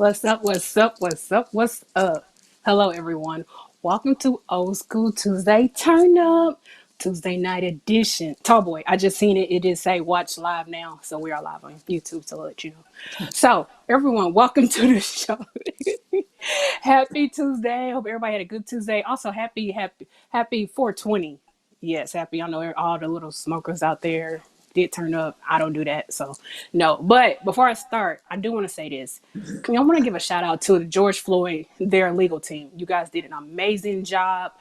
What's up? What's up? What's up? What's up? Hello, everyone. Welcome to Old School Tuesday Turnup, Tuesday night edition. Tallboy, I just seen it. It did say watch live now, so we are live on YouTube to let you know. So, everyone, welcome to the show. Happy Tuesday. Hope everybody had a good Tuesday. Also, happy 420. Yes, happy. I know all the little smokers out there did turn up. I don't do that, so no. But before I start, I do want to say this. I want to give a shout out to the George Floyd, their legal team. You guys did an amazing job.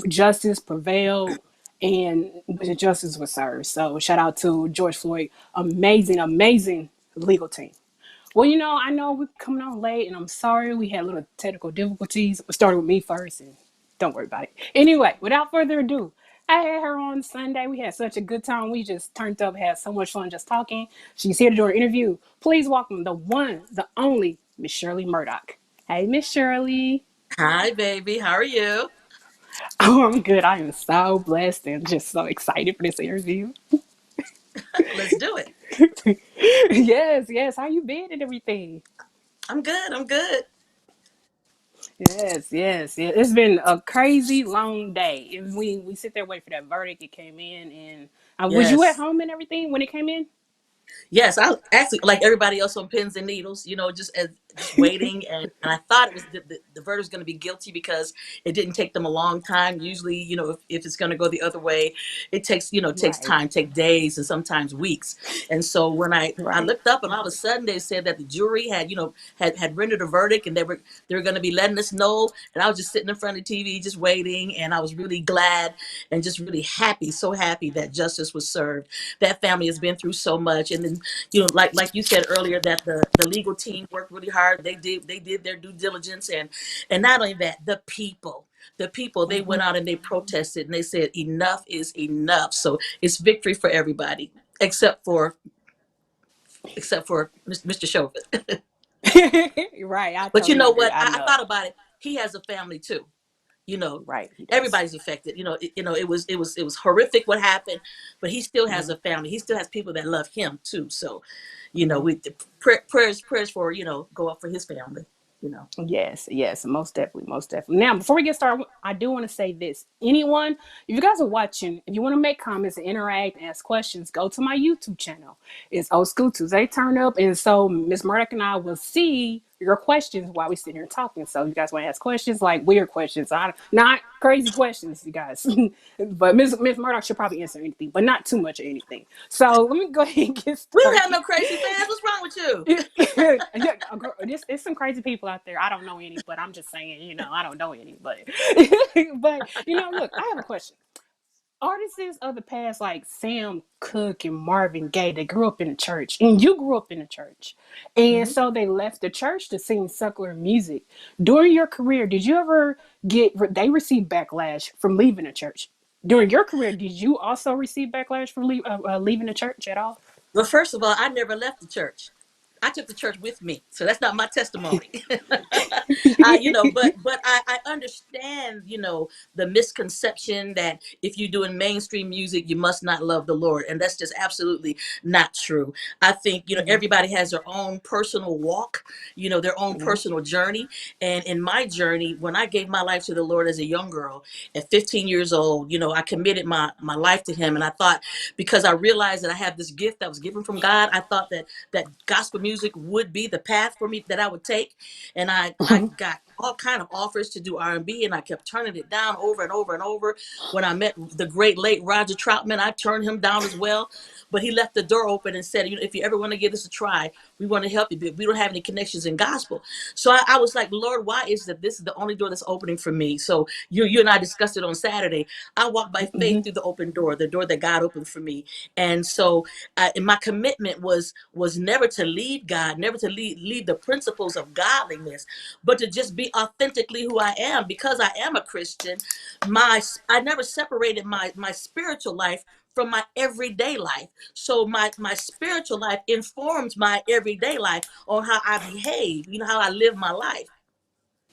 Justice prevailed, and justice was served. So shout out to George Floyd. Amazing, amazing legal team. Well, I know we're coming on late, and I'm sorry we had little technical difficulties. It started with me first, and don't worry about it. Anyway, without further ado, I had her on Sunday. We had such a good time. We just turned up, had so much fun just talking. She's here to do an interview. Please welcome the one, the only Miss Shirley Murdock. Hey, Miss Shirley. Hi, baby. How are you? Oh, I'm good. I am so blessed and just so excited for this interview. Let's do it. Yes, yes. How you been and everything? I'm good. I'm good. Yes, yes, yes. It's been a crazy long day. And we sit there waiting for that verdict. It came in, and was you at Yes. home and everything when it came in? Yes, I actually like everybody else on pins and needles, just waiting, and I thought it was the verdict was going to be guilty because it didn't take them a long time. Usually, if it's going to go the other way, it takes Right, time, take days and sometimes weeks. And so when I right. looked up and all of a sudden they said that the jury had rendered a verdict and they were going to be letting us know, and I was just sitting in front of the TV just waiting, and I was really glad and just really happy, so happy that justice was served. That family has been through so much, and then like you said earlier, that the legal team worked really hard. They did their due diligence, and not only that, the people they went Mhm. out and they protested and they said enough is enough. So it's victory for everybody except for Mr. Chauvin. Right, I But you totally know agree. what, I I know. thought about it. He has a family too. you know Right, he does. Everybody's affected. It was horrific what happened, but he still has Hmm. a family. He still has people that love him too. So Hmm. we prayers for go up for his family. you know Yes, yes, most definitely, most definitely. Now, before we get started, I do want to say this. Anyone, if you guys are watching, if you want to make comments and interact and ask questions, go to my YouTube channel. It's Old School Tuesday Turn Up. And so Miss Murdock and I will see your questions while we sit here talking. So if you guys want to ask questions, like weird questions, not crazy questions, you guys. But Miss Murdock should probably answer anything, but not too much of anything. So let me go ahead and get we don't have started. no crazy fans. What's wrong with you? Yeah, there's some crazy people out there. I don't know any, but I'm just saying, I don't know any, but but look, I have a question. Artists of the past like Sam Cooke and Marvin Gaye, they grew up in the church, and you grew up in the church, and Hmm. so they left the church to sing secular music. During your career, did you ever they received backlash from leaving the church? During your career, did you also receive backlash from leaving the church at all? Well, first of all, I never left the church. I took the church with me, so that's not my testimony. But I understand, the misconception that if you're doing mainstream music, you must not love the Lord, and that's just absolutely not true. I think Mhm, everybody has their own personal walk, their own mhm, personal journey, and in my journey, when I gave my life to the Lord as a young girl at 15 years old, I committed my life to Him, and I thought because I realized that I have this gift that was given from God, I thought that gospel music would be the path for me that I would take, and I mhm, got all kind of offers to do R&B, and I kept turning it down over and over and over. When I met the great late Roger Troutman, I turned him down as well, but he left the door open and said, if you ever want to give this a try, we want to help you, but we don't have any connections in gospel. So I was like, Lord, why is that this is the only door that's opening for me? So you and I discussed it on Saturday. I walked by faith mhm, through the open door, the door that God opened for me. And so and my commitment was never to lead God, never to lead the principles of godliness, but to just be authentically who I am. Because I am a Christian, I never separated my spiritual life from my everyday life. So my spiritual life informs my everyday life on how I behave, how I live my life.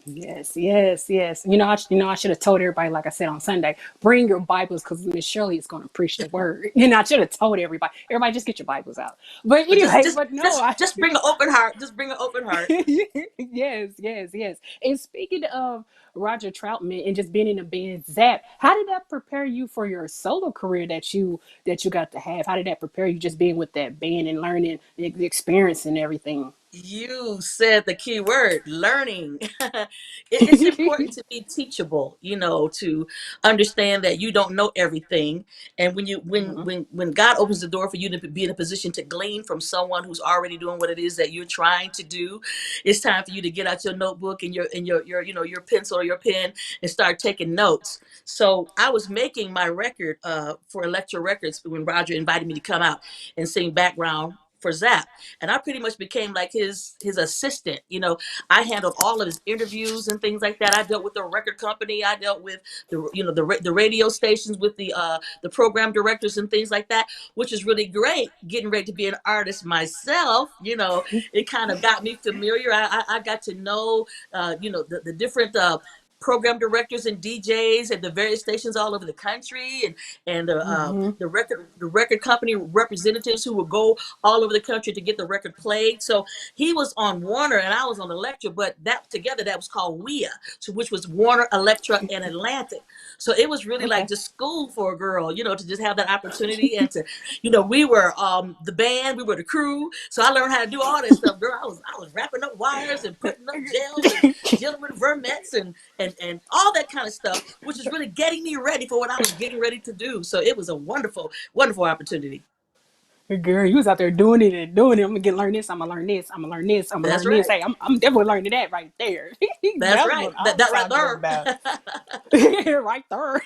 Yes, yes, yes. I should have told everybody, like I said on Sunday, bring your Bibles because Miss Shirley is going to preach the word. I should have told everybody. Everybody, just get your Bibles out. But But anyway, but no, just bring an open heart. Just bring an open heart. yes, yes, yes. And speaking of Roger Troutman and just being in the band Zap, how did that prepare you for your solo career that you got to have? How did that prepare you just being with that band and learning the experience and everything? You said the key word, learning. It's important to be teachable, to understand that you don't know everything. And Mhm. when God opens the door for you to be in a position to glean from someone who's already doing what it is that you're trying to do, it's time for you to get out your notebook and your pencil or your pen and start taking notes. So I was making my record for Electro Records when Roger invited me to come out and sing background for Zap, and I pretty much became like his assistant. I handled all of his interviews and things like that. I dealt with the record company. I dealt with the radio stations with the program directors and things like that, which is really great. Getting ready to be an artist myself, it kind of got me familiar. I got to know the different. Program directors and DJs at the various stations all over the country, and Mhm. the record company representatives who would go all over the country to get the record played. So he was on Warner and I was on Electra, but that together that was called WEA, so which was Warner, Electra, and Atlantic. So it was really like Okay. just school for a girl, to just have that opportunity and to, we were the band, we were the crew. So I learned how to do all that stuff, girl. I was wrapping up wires and putting up gels and dealing with vermets and all that kind of stuff, which is really getting me ready for what I was getting ready to do. So it was a wonderful, wonderful opportunity. Girl, you was out there doing it and doing it. I'm gonna get learn this. I'm gonna learn this. I'm gonna learn this. I'm gonna That's learn this. right. Hey, I'm definitely learning that right there. That's That's right. what That I'm that right talking about. there. Right there.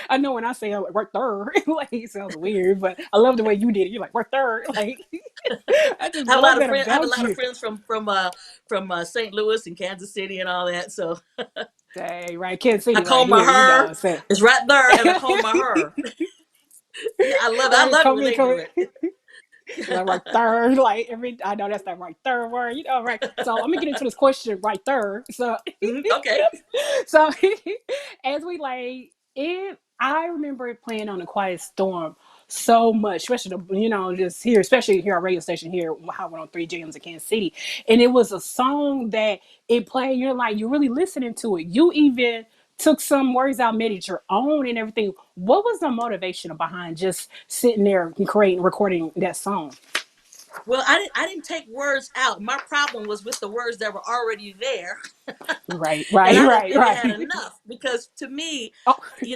I know when I say right there, like it sounds weird, but I love the way you did it. You're like right there, like I just I have a lot love of that friends. I have a about lot of you. friends from St. Louis and Kansas City and all that. So Hey, right, Kansas I City right comb my here. hair. Say It's right there, and I comb my hair. Yeah, I love it. I right, love it come when in, they come do in. it. Like right there, like every I know that's that right there word, right? So I'm gonna get into this question right there. So Mhm, okay. so as we like it, I remember it playing on a Quiet Storm so much, especially just here, especially here on radio station here, how we're on 3 GMs in Kansas City. And it was a song that it played, you're really listening to it. You even took some words out, made it your own and everything. What was the motivation behind just sitting there and creating, recording that song? Well, I didn't take words out. My problem was with the words that were already there. Right, And right, I didn't right, think it had right. enough because to me, Oh,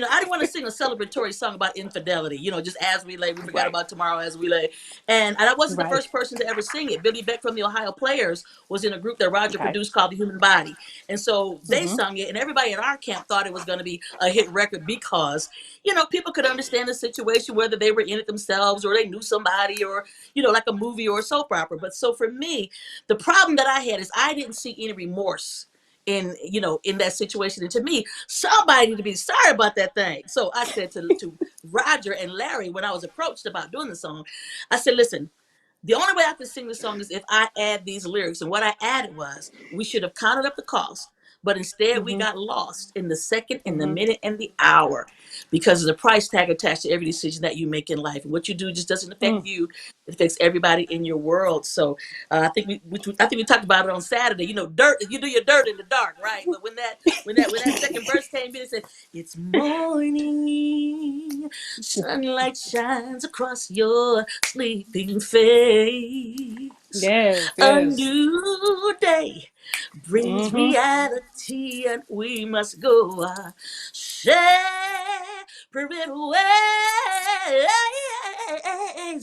I didn't want to sing a celebratory song about infidelity, just as we lay, we forgot right, about tomorrow as we lay. And I wasn't the right. first person to ever sing it. Billy Beck from the Ohio Players was in a group that Roger Okay. produced called The Human Body. And so they Mm-hmm. sung it, and everybody in our camp thought it was going to be a hit record because, people could understand the situation, whether they were in it themselves or they knew somebody or, like a movie or a soap opera. But so for me, the problem that I had is I didn't see any remorse in that situation, and to me somebody need to be sorry about that thing. So I said to Roger and Larry when I was approached about doing the song, I said, listen, the only way I can sing the song is if I add these lyrics. And what I added was, we should have counted up the cost, but instead we Mm-hmm. got lost in the second, in the Mm-hmm. minute, and the hour because of the price tag attached to every decision that you make in life. And what you do just doesn't affect Mm. you; it affects everybody in your world. So I think we talked about it on Saturday. Dirt. You do your dirt in the dark, right? But when that second verse came in, it said, "It's morning, sunlight shines across your sleeping face. Yes, A yes. new day brings Mm-hmm. reality, and we must go our separate ways.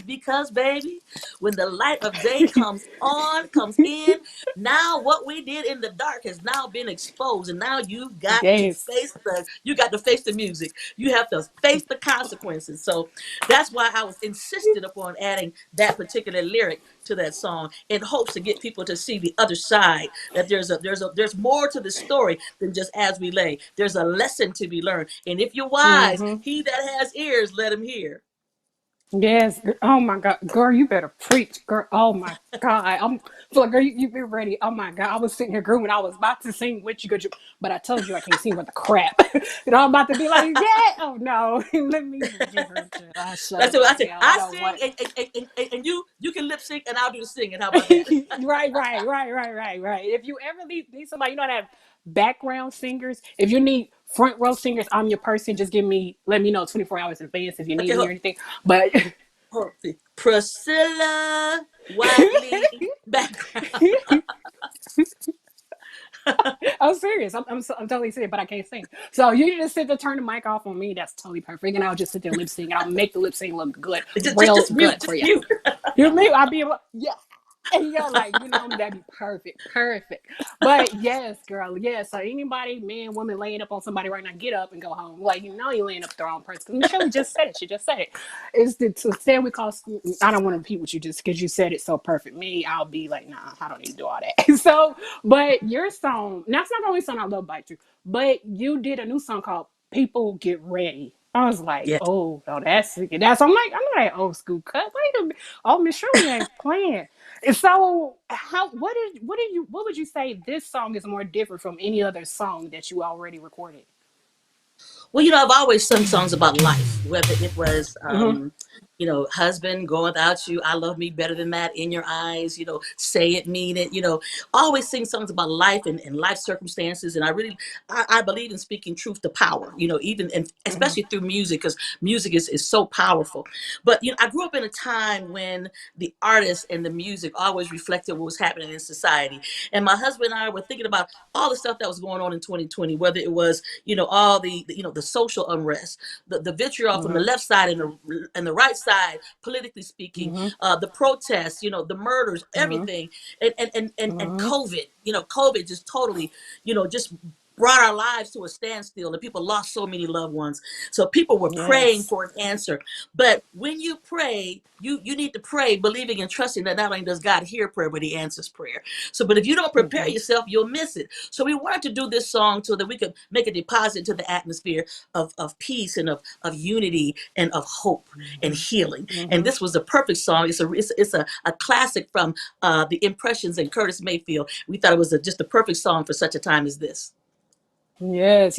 Because, baby, when the light of day comes in, now what we did in the dark has now been exposed, and now Yes. you got to face the music. You have to face the consequences. So that's why I was insistent upon adding that particular lyric to that song in hopes to get people to see the other side, that there's more to the story than just as we lay. There's a lesson to be learned, and if you're wise, Mm-hmm. he that has ears, let him hear. Yes. Oh my God, girl, you better preach, girl. Oh my God, I'm feel like, girl, you be ready. Oh my God, I was sitting here grooving. I was about to sing with you, good, but I told you I can't sing with the crap. I'm about to be like, yeah. Oh no, let me just give her. I shut That's up what I right said. now. I I don't sing want. and you can lip sync and I'll do the singing. How about that? Right. If you ever need somebody, you know, that have background singers. If you need front row singers, I'm your person. Just let me know 24 hours in advance if you need Okay, me or anything. But Pricilla Watley background. I'm serious. I'm totally serious, but I can't sing. So you just sit there, turn the mic off on me. That's totally perfect. And I'll just sit there lip sync and I'll make the lip sync look good, real Just good mute, for just you. mute. You mean I'll be able, yeah. And you're like, that'd be perfect. But yes, girl, yes. So anybody, man, woman, laying up on somebody right now, get up and go home. Like, you're laying up with the wrong person. Because Michelle just said it. She just said it. It's to stand with cause. I don't want to repeat what you just because you said it so perfect. Me, I'll be like, nah, I don't need to do all that. So, but your song, that's not the only song I love by you, but you did a new song called "People Get Ready." I was like, Yeah. oh, no, that's. I'm like, I'm not that old school cut. Wait a minute. Oh, Miss Shirley ain't playing. And so, what would you say this song is more different from any other song that you already recorded? Well, I've always sung songs about life, whether it was, Mm-hmm. husband, going without you, I love me better than that, in your eyes, say it, mean it, always sing songs about life and life circumstances. And I believe in speaking truth to power, even, and Mm-hmm. especially through music, because music is so powerful. But, I grew up in a time when the artists and the music always reflected what was happening in society. And my husband and I were thinking about all the stuff that was going on in 2020, whether it was all the social unrest, the vitriol from the Mm-hmm. left side and the right side, politically speaking, Mm-hmm. the protests, the murders, Mm-hmm. everything, and Mm-hmm. COVID. COVID just totally, just brought our lives to a standstill, and people lost so many loved ones. So people were praying Yes. for an answer. But when you pray, you need to pray believing and trusting that not only does God hear prayer, but he answers prayer. So, but if you don't prepare Mm-hmm. yourself, you'll miss it. So we wanted to do this song so that we could make a deposit to the atmosphere of peace and of unity and of hope and healing. And Mm-hmm. this was the perfect song. It's a classic from the Impressions and Curtis Mayfield. We thought it was just the perfect song for such a time as this.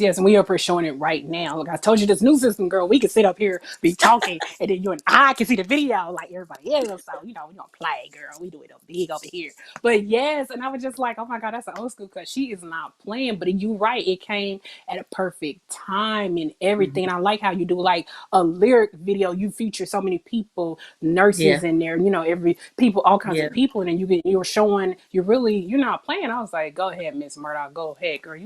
Yes, and we up here showing it right now. Look, I told you this new system, girl. We can sit up here, be talking, and then you and I can see the video like everybody else. So we don't play, girl. We do it up big over here. But yes, and I was just like, oh my God, that's an old school because she is not playing. But you right, it came at a perfect time and everything. And I like how you do like a lyric video. You feature so many people, Yeah, nurses in there. Every people, all kinds yeah. of people, and then you were showing you're not playing. I was like, go ahead, Miss Murdock, go ahead, girl.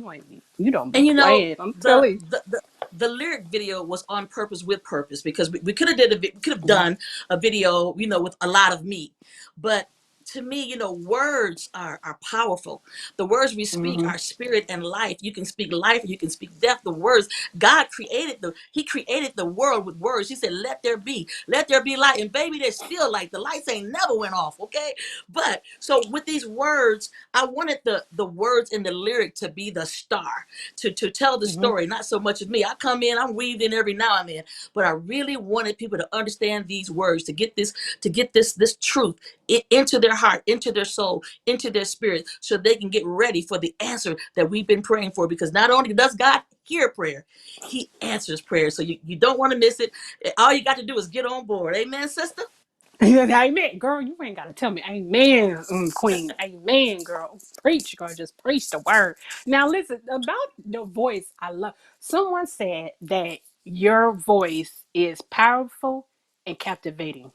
You don't be And playing. I'm the telling the the, the lyric video was on purpose with purpose, because we could have we could have you. done a video, with a lot of me. But to me, words are powerful. The words we speak Mm-hmm. are spirit and life. You can speak life, you can speak death. The words God created, he created the world with words. He said, let there be light. And baby, there's still light. The lights ain't never went off, okay? But so with these words, I wanted the words in the lyric to be the star, to tell the Mm-hmm. story, not so much of me. I come in, I'm weaved in every now and then, but I really wanted people to understand these words, to get this truth into their heart, into their soul, into their spirit, so they can get ready for the answer that we've been praying for. Because not only does God hear prayer, he answers prayer. So you don't want to miss it. All you got to do is get on board. Amen, sister? Amen, girl. You ain't gotta tell me, Amen, Queen. Amen, girl. Preach, girl. Just preach the word. Now, listen about the voice. I love. Someone said that your voice is powerful and captivating.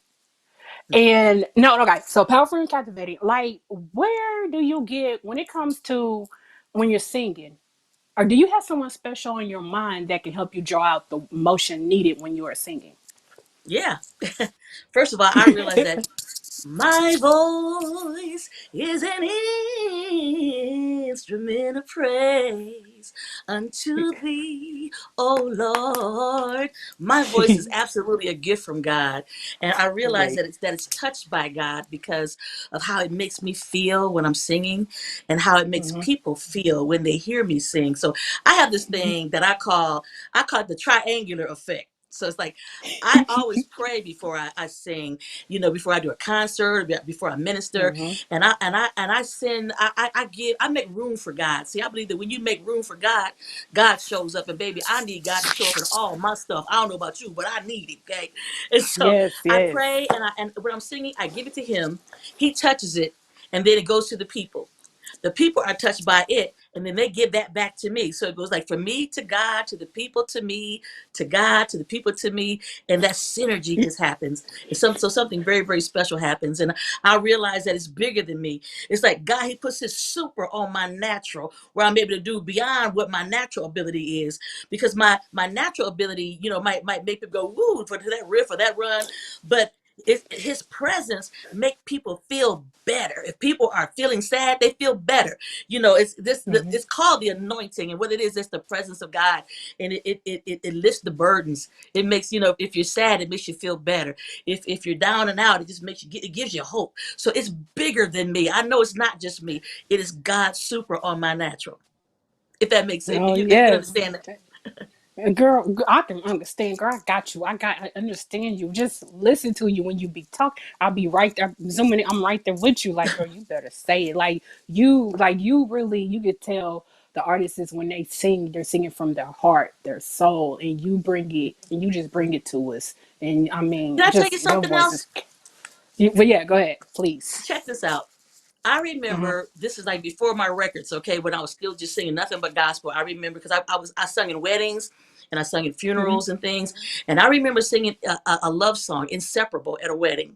And no, okay. So powerful and captivating. Like, where do you get when it comes to when you're singing? Or do you have someone special in your mind that can help you draw out the emotion needed when you are singing? Yeah. First of all, I realized that my voice is an instrument of praise unto thee, O Lord. My voice is absolutely a gift from God, and I realize Right. that it's touched by God because of how it makes me feel when I'm singing, and how it makes Mm-hmm. people feel when they hear me sing. So I have this Mm-hmm. thing that I call it the triangular effect. So it's like I always pray before I sing, you know, before I do a concert, before I minister, Mm-hmm. and I send, I make room for God. See, I believe that when you make room for God, God shows up. And baby, I need God to show up in all my stuff. I don't know about you, but I need it. Okay, and so Yes, I yes. pray, and when I'm singing, I give it to Him. He touches it, and then it goes to the people. The people are touched by it, and then they give that back to me. So it goes like from me to God, to the people to me, to God, to the people to me, and that synergy just happens. So something very, very special happens, and I realize that it's bigger than me. It's like God, He puts His super on my natural, where I'm able to do beyond what my natural ability is, because my natural ability, you know, might make people go woo for that riff or that run, but His presence make people feel better. If people are feeling sad, they feel better. You know, Mm-hmm. it's called the anointing, and what it is, it's the presence of God, and it lifts the burdens. It makes, you know, if you're sad, it makes you feel better. If you're down and out, it just makes you, it gives you hope. So it's bigger than me. I know it's not just me. It is God's super on my natural. If that makes sense, Oh you can yes. understand that. Girl, I can understand. Girl, I got you. I understand you. Just listen to you when you be talking. I'll be right there zooming in. I'm right there with you. Like, girl, you better say it. Like you really, you could tell the artists is when they sing, they're singing from their heart, their soul, and you bring it, and you just bring it to us. And I mean, Can I tell you just your something voice else? is. But yeah, go ahead, please. Check this out. I Uh-huh. remember this is like before my records, okay, when I was still just singing nothing but gospel. I remember because I sung in weddings and I sung in Mm-hmm. funerals and things, and I remember singing a love song, "Inseparable," at a wedding,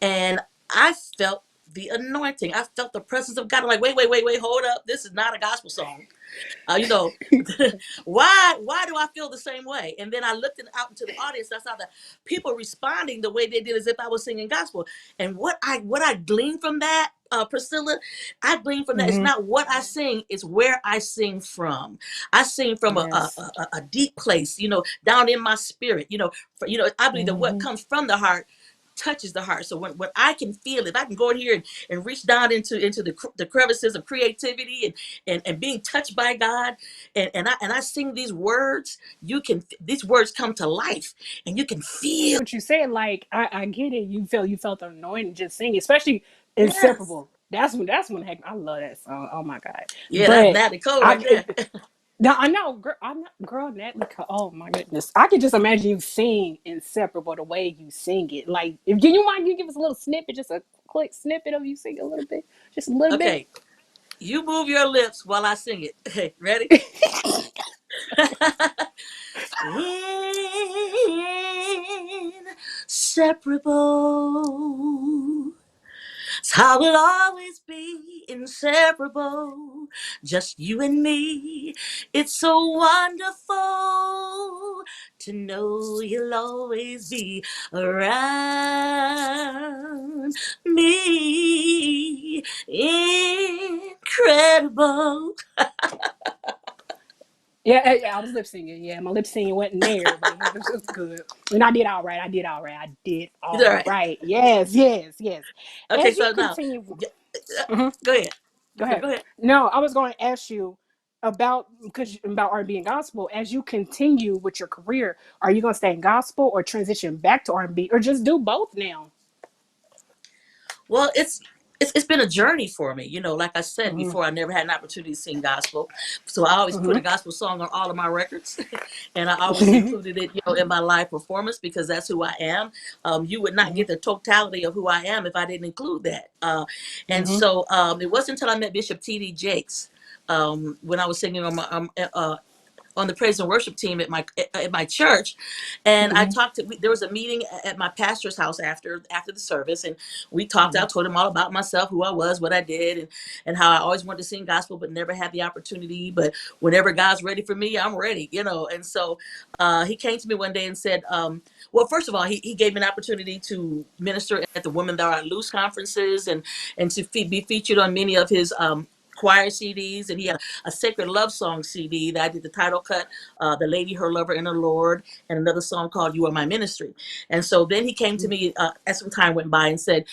and I felt the anointing. I felt the presence of God. I'm like, wait, wait, wait, wait, hold up. This is not a gospel song. You know, why do I feel the same way? And then I looked out into the audience. And I saw the people responding the way they did, as if I was singing gospel. And what I gleaned from that, Priscilla, I gleaned from that. It's Mm-hmm. not what I sing; it's where I sing from. I sing from Yes. a deep place, you know, down in my spirit. I believe that what Mm-hmm. comes from the heart touches the heart. So when I can feel it, I can go in here and reach down into the crevices of creativity and being touched by God, and I sing these words. These words come to life, and you can feel. What you said, like I get it. You felt anointed just singing, especially Yes, inseparable. That's when heck I love that song. Oh my god! yeah, that's But Natalie Cole I right there. now I know, girl. I'm not, girl. Natalie. Oh my goodness! I could just imagine you sing inseparable the way you sing it. Like, if you mind, you give us a little snippet, just a quick snippet of you sing a little bit, just a little bit. Okay, you move your lips while I sing it. Okay, ready? Inseparable. So I will always be inseparable, just you and me. It's so wonderful to know you'll always be around me. Incredible. Yeah, yeah, I was lip singing. Yeah, my lip singing wasn't there, but it was good. And I did all right. I did all right. I did You know, all right? right. Yes, yes, yes. Okay, As you so now, continue, yeah, mhm, go ahead. go No, ahead. go ahead. No, I was going to ask you about R&B and gospel. As you continue with your career, are you going to stay in gospel or transition back to R&B or just do both now? Well, it's been a journey for me. You know, like I said Mm-hmm, before, I never had an opportunity to sing gospel, so I always put a mm-hmm, gospel song on all of my records, and I always included it, you know, in my live performance because that's who I am. You would not mm-hmm, get the totality of who I am if I didn't include that. And mm-hmm, so it wasn't until I met Bishop T.D. Jakes when I was singing on the praise and worship team at my church, and I mm-hmm, talked to. There was a meeting at my pastor's house after the service, and we talked. I told him all about myself, who I was, what I did, and how I always wanted to sing gospel, but never had the opportunity. But whenever God's ready for me, I'm ready, you know. And so he came to me one day and said, well, first of all, he gave me an opportunity to minister at the Women That Are Loose conferences and to be featured on many of his choir CDs, and he had a sacred love song CD that I did the title cut, "The Lady, Her Lover, and the Lord," and another song called "You Are My Ministry." And so then he came to me as some time went by and said,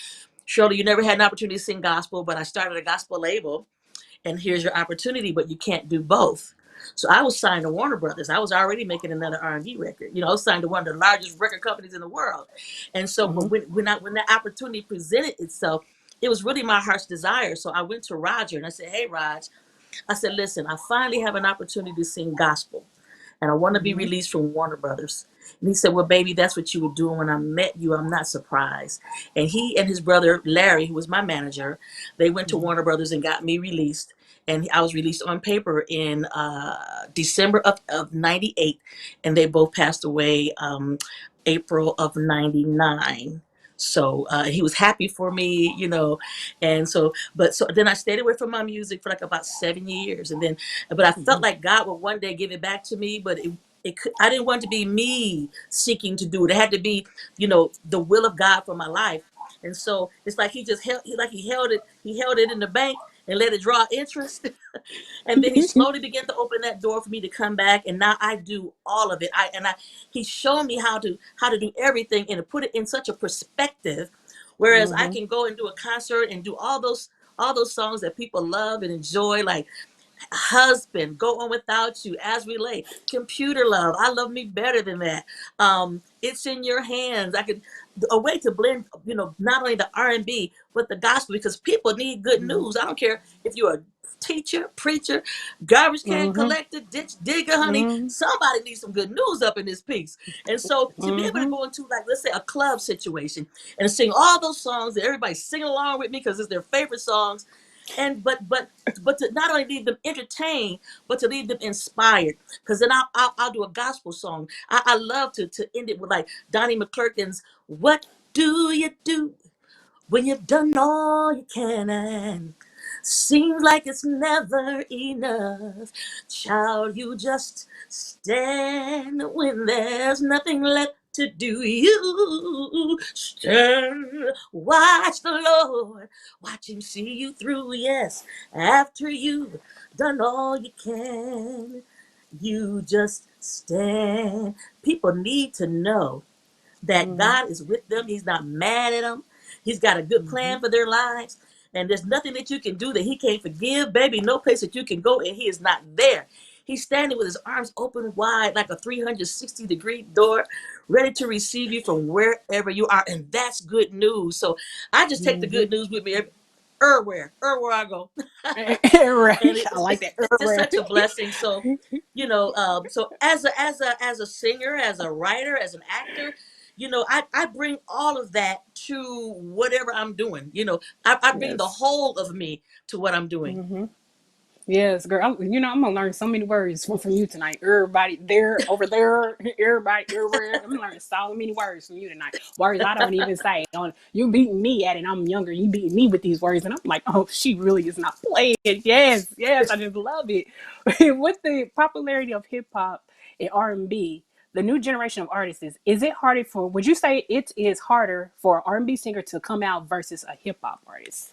"Shirley, you never had an opportunity to sing gospel, but I started a gospel label, and here's your opportunity, but you can't do both." So I was signed to Warner Brothers. I was already making another R&B record. I was signed to one of the largest record companies in the world. And so, but Mhm. when that opportunity presented itself, it was really my heart's desire. So I went to Roger and I said, "Hey, Raj," I said, "Listen, I finally have an opportunity to sing gospel, and I want to be Mhm. released from Warner Brothers." And he said, "Well, baby, that's what you were doing when I met you. I'm not surprised." And he and his brother Larry, who was my manager, they went to Mhm. Warner Brothers and got me released. And I was released on paper in December of '98, and they both passed away April of '99. So he was happy for me. And so then I stayed away from my music for like about 7 years, and then but I felt Mhm. like God would one day give it back to me, but I didn't want it to be me seeking to do it. It had to be, the will of God for my life. And so it's like he just held it in the bank and let it draw interest. And then he slowly began to open that door for me to come back, and now I do all of it. He showed me how to do everything and to put it in such a perspective, whereas I Mhm. can go and do a concert and do all those songs that people love and enjoy, like husband, go on without you, as we lay, computer love, I love me better than that. It's in your hands. I could a way to blend, not only the R&B but the gospel, because people need good Mhm. news. I don't care if you're a teacher, preacher, garbage can Mhm. collector, ditch digger, honey. Mhm. Somebody needs some good news up in this piece. And so to be able to Mhm. go into, like, let's say, a club situation and sing all those songs that everybody's singing along with me because it's their favorite songs, and but to not only leave them entertained, but to leave them inspired. Because then I'll do a gospel song. I love to end it with, like, Donnie McClurkin's "What Do You Do When You've Done All You Can and seems like it's never enough. Child, you just stand when there's nothing left to do. You stand, watch the Lord, watch Him see you through. Yes, after you've done all you can, you just stand. People need to know that Mhm. God is with them. He's not mad at them. He's got a good plan Mhm. for their lives. And there's nothing that you can do that He can't forgive, baby. No place that you can go and He is not there. He's standing with His arms open wide like a 360-degree door, ready to receive you from wherever you are. And that's good news. So I just take the Mhm. good news with me everywhere I go. And Right. I it's, like it's, that. it's just Rare. such a blessing. So, so as a singer, as a writer, as an actor, I bring all of that to whatever I'm doing. I bring the Yes. whole of me to what I'm doing. Mhm. Yes, girl. I'm gonna learn so many words from you tonight. Everybody there, over there, everybody, everywhere. I'm learning so many words from you tonight. Words I don't even say. You beating me at it. I'm younger. You beating me with these words, and I'm like, oh, she really is not playing. Yes, yes. I just love it. With the popularity of hip hop and R&B, the new generation of artists is it harder for? Would you say it is harder for an R&B singer to come out versus a hip hop artist?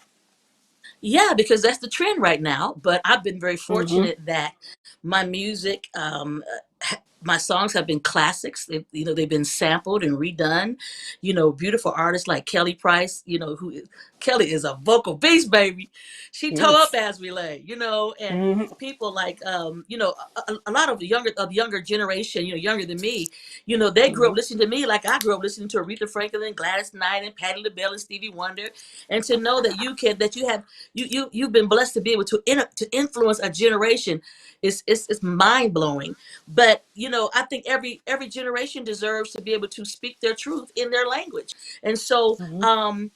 Yeah, because that's the trend right now. But I've been very Mm-hmm. fortunate that my music, my songs have been classics. They've been sampled and redone. Beautiful artists like Kelly Price. Kelly is a vocal beast, baby. She toe up Yes. as we lay. And Mm-hmm. people like, a lot of the younger generation, younger than me. They grew up Mm-hmm. listening to me like I grew up listening to Aretha Franklin, Gladys Knight, and Patti LaBelle and Stevie Wonder. And to know that you've been blessed to be able to influence a generation is mind blowing. But I think every generation deserves to be able to speak their truth in their language. And so, Mm-hmm.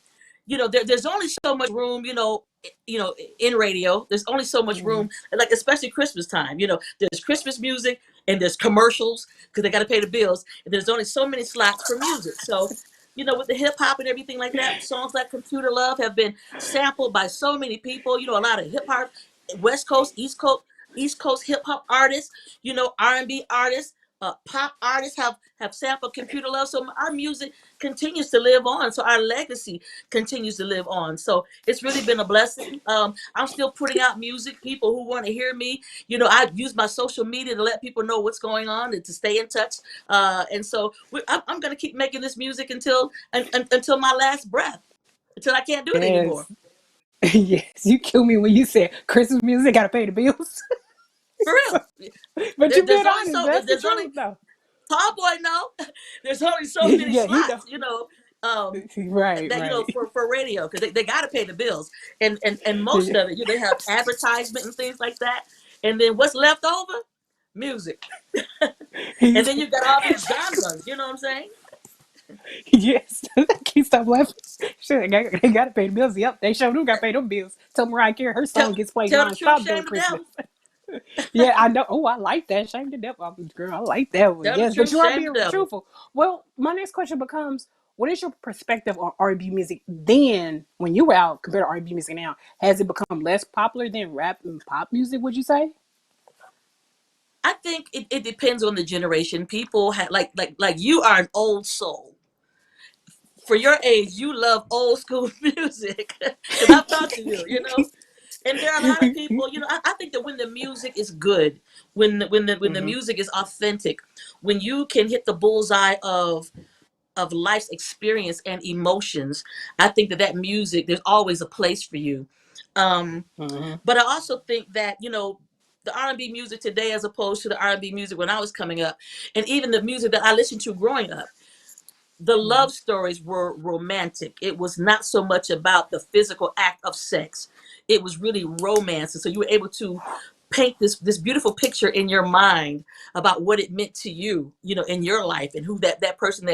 there's only so much room, in radio. There's only so much Mm-hmm. room, like, especially Christmas time. There's Christmas music and there's commercials because they got to pay the bills. And there's only so many slots for music. So, with the hip hop and everything like that, songs like "Computer Love" have been sampled by so many people. A lot of hip hop, West Coast, East Coast hip hop artists, R&B artists, pop artists have sampled "Computer Love." So our music continues to live on. So our legacy continues to live on. So it's really been a blessing. I'm still putting out music. People who want to hear me, I use my social media to let people know what's going on and to stay in touch. And so I'm going to keep making this music until my last breath, until I can't do it anymore. Yes. Yes. You kill me when you said Christmas music gotta pay the bills. For real. But you being There's only honest, so that's the there's only truth though. tall boy no. There's only so many Yeah, he know. slots, um, Right, that right. for radio because they got to pay the bills, and most of it, they have advertisement and things like that, and then what's left over, music, and then you've got all these genres. You know what I'm saying? Yes, can't stop laughing. Shit, they gotta pay the bills. Yep, they sure do gotta pay them bills. Tell Mariah Carey her Tell song gets played tell the truth, nonstop during shame the Christmas. devil. Yeah, I know. Oh, I like that. Shame the devil. Girl, I like that one. Tell the Yes, but truth, you are shame the being devil. truthful. Well, my next question becomes: what is your perspective on R&B music then, when you were out, compared to R&B music now? Has it become less popular than rap and pop music? Would you say? I think it depends on the generation. People have like you are an old soul. For your age, you love old school music because I've talked to you, and there are a lot of people, I think that when the music is good, when the Hmm. music is authentic, when you can hit the bullseye of life's experience and emotions, I think that that music, there's always a place for you. Um, Hmm. but I also think that, the R&B music today as opposed to the R&B music when I was coming up, and even the music that I listened to growing up, the Hmm. love stories were romantic. It was not so much about the physical act of sex. It was really romance. And so you were able to paint this beautiful picture in your mind about what it meant to you, in your life, and who that person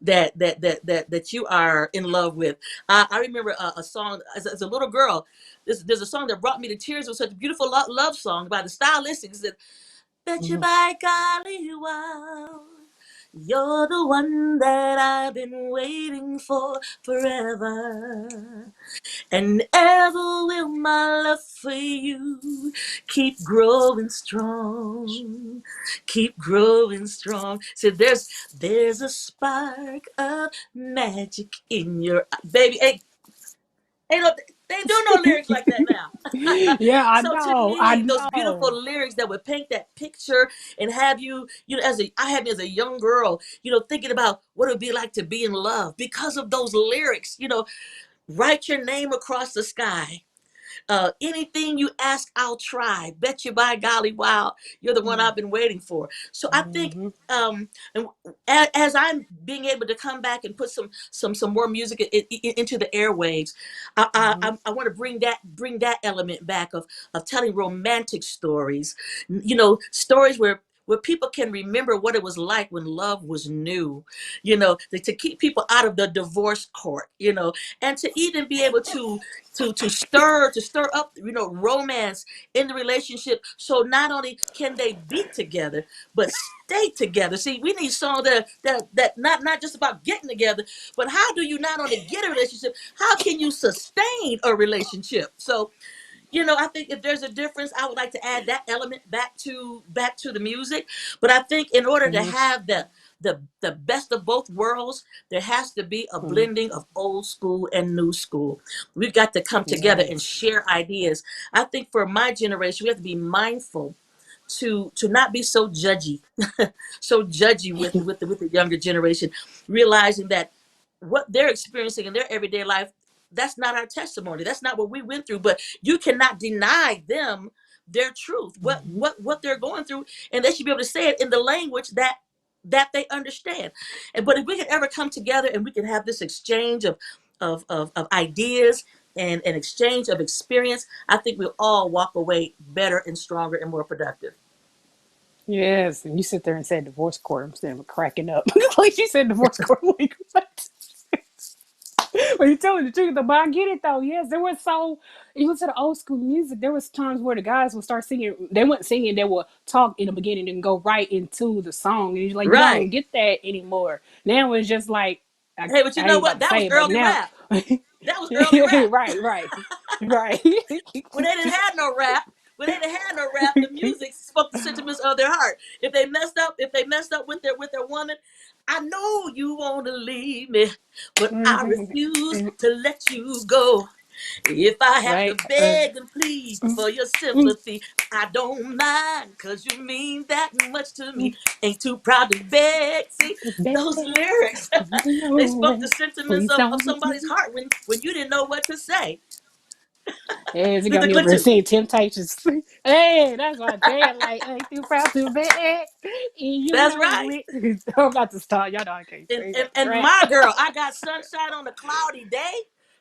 that you are in love with. I remember a song as a little girl. There's a song that brought me to tears. It was such a beautiful love song by the Stylistics. That bet you Hmm. by golly, wow, you're the one that I've been waiting for forever. And ever will my love for you keep growing strong. Keep growing strong. So there's a spark of magic in your baby. Ain't no, they do no lyrics like that now. Yeah, I So to know. I me, those beautiful know. lyrics that would paint that picture and have you, I had me as a young girl, thinking about what it would be like to be in love because of those lyrics. Write your name across the sky. Anything you ask, I'll try. Bet you by golly, wow, you're the one I've been waiting for. So I think, Hmm. and as I'm being able to come back and put some more music into the airwaves, Hmm. I want to bring that element back of telling romantic stories. Stories where people can remember what it was like when love was new, to keep people out of the divorce court, and to even be able to stir up, romance in the relationship, so not only can they be together but stay together. See, we need songs that not just about getting together, but how do you not only get a relationship, how can you sustain a relationship? So, I think if there's a difference, I would like to add that element back to the music. But I think in order to Hmm. have the best of both worlds, there has to be a Hmm. blending of old school and new school. We've got to come together and Yes. share ideas. I think for my generation, we have to be mindful to not be so judgy, so judgy with the younger generation, realizing that what they're experiencing in their everyday life, that's not our testimony. That's not what we went through. But you cannot deny them their truth, what Hmm. what what they're going through, and they should be able to say it in the language that they understand. But if we can ever come together and we can have this exchange of ideas and an exchange of experience, I think we'll all walk away better and stronger and more productive. Yes, and you sit there and say divorce court. I'm standing cracking up. Like you said divorce court. Like, what? But you're telling the truth, though. But I get it, though. Yes, there was so. You listen to the old school music. There was times where the guys would start singing. They weren't singing. They would talk in the beginning and go right into the song. And you're like, you Right. don't get that anymore. Now it's just like, Hey, but you I know ain't about what? to That was say it, but early now, rap. That was early rap. right, right, right. When they didn't have no rap, the music spoke the sentiments of their heart. If they messed up with their woman, I know you want to leave me, but I refuse to let you go. If I have to Right. beg and plead for your sympathy, I don't mind, cause you mean that much to me. Ain't too proud to beg. See, those lyrics, they spoke the sentiments Please of don't. somebody's heart when you didn't know what to say. Yes, you With got the me over here glitches. seeing Temptations. Hey, that's what I'm saying. Like, ain't too proud to be, and you That's know right. it. I'm about to start. Y'all know I can't And, sing and that and rap. my girl, I got sunshine on a cloudy day.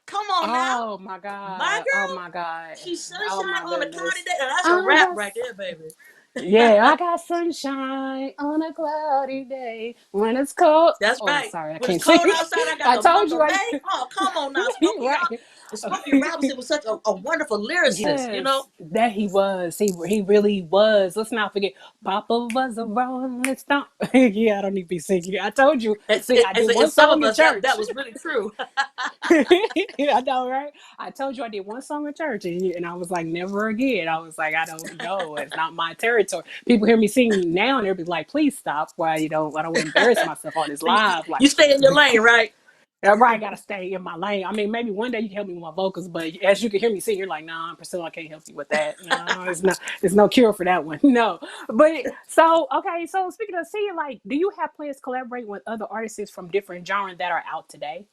Come on now, Oh my my god. Oh girl. my god. She's Oh sunshine my on a cloudy goodness. day. Now, that's a I rap got right there, baby. yeah, I got sunshine on a cloudy day when it's cold. That's Oh, right. sorry, I When it's can't sing. cold outside, I got I the told month you of I May. Oh, come on now, Smokey. Y'all, right. and Smokey Robinson was such a wonderful lyricist, you know? Yes, that he was. He really was. Let's not forget, Papa was a rolling stone. Yeah, I don't need to be singing. I told you. See, I did And one some of song in us, that church. was really true. I know, right? I told you I did one song in church, and I was like, never again. I was like, I don't know. It's not my territory. People hear me sing now, and they'll be like, please stop. Why you don't? I don't embarrass myself on this So you, live. Like, you stay in your lane, right? right, gotta stay in my lane. I mean, maybe one day you can help me with my vocals, but as you can hear me sing, you're like, nah, Priscilla, I can't help you with that. No, it's not. It's no cure for that one. No, but so okay. So speaking of singing, like, do you have plans to collaborate with other artists from different genres that are out today?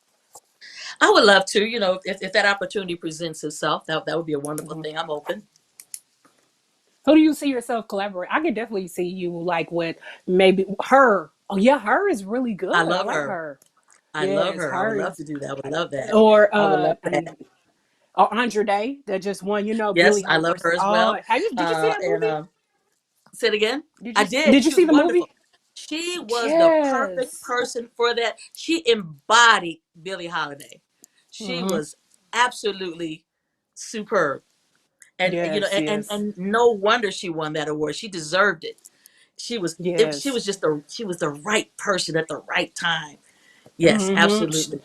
I would love to, if that opportunity presents itself, that would be a wonderful Mm-hmm. thing. I'm open. Who do you see yourself collaborate? I could definitely see you like with maybe her. Oh yeah, her is really I good. I love like her. her. I love Yes, her. I would her love is. to do that. I would love that. Or I would love that. or Andre Day that just won. You know, Yes, Billie I Holiday love versus. her as Oh, well. did you see that And movie? say it again. Did I you did. did you She was see the wonderful. movie? She was the perfect Yes. person for that. She embodied Billie Holiday. She Hmm. was absolutely superb. And Yes. and Yes. and no wonder she won that award. She deserved it. She Yes. was just the right person at the right time. Yes, Hmm. absolutely.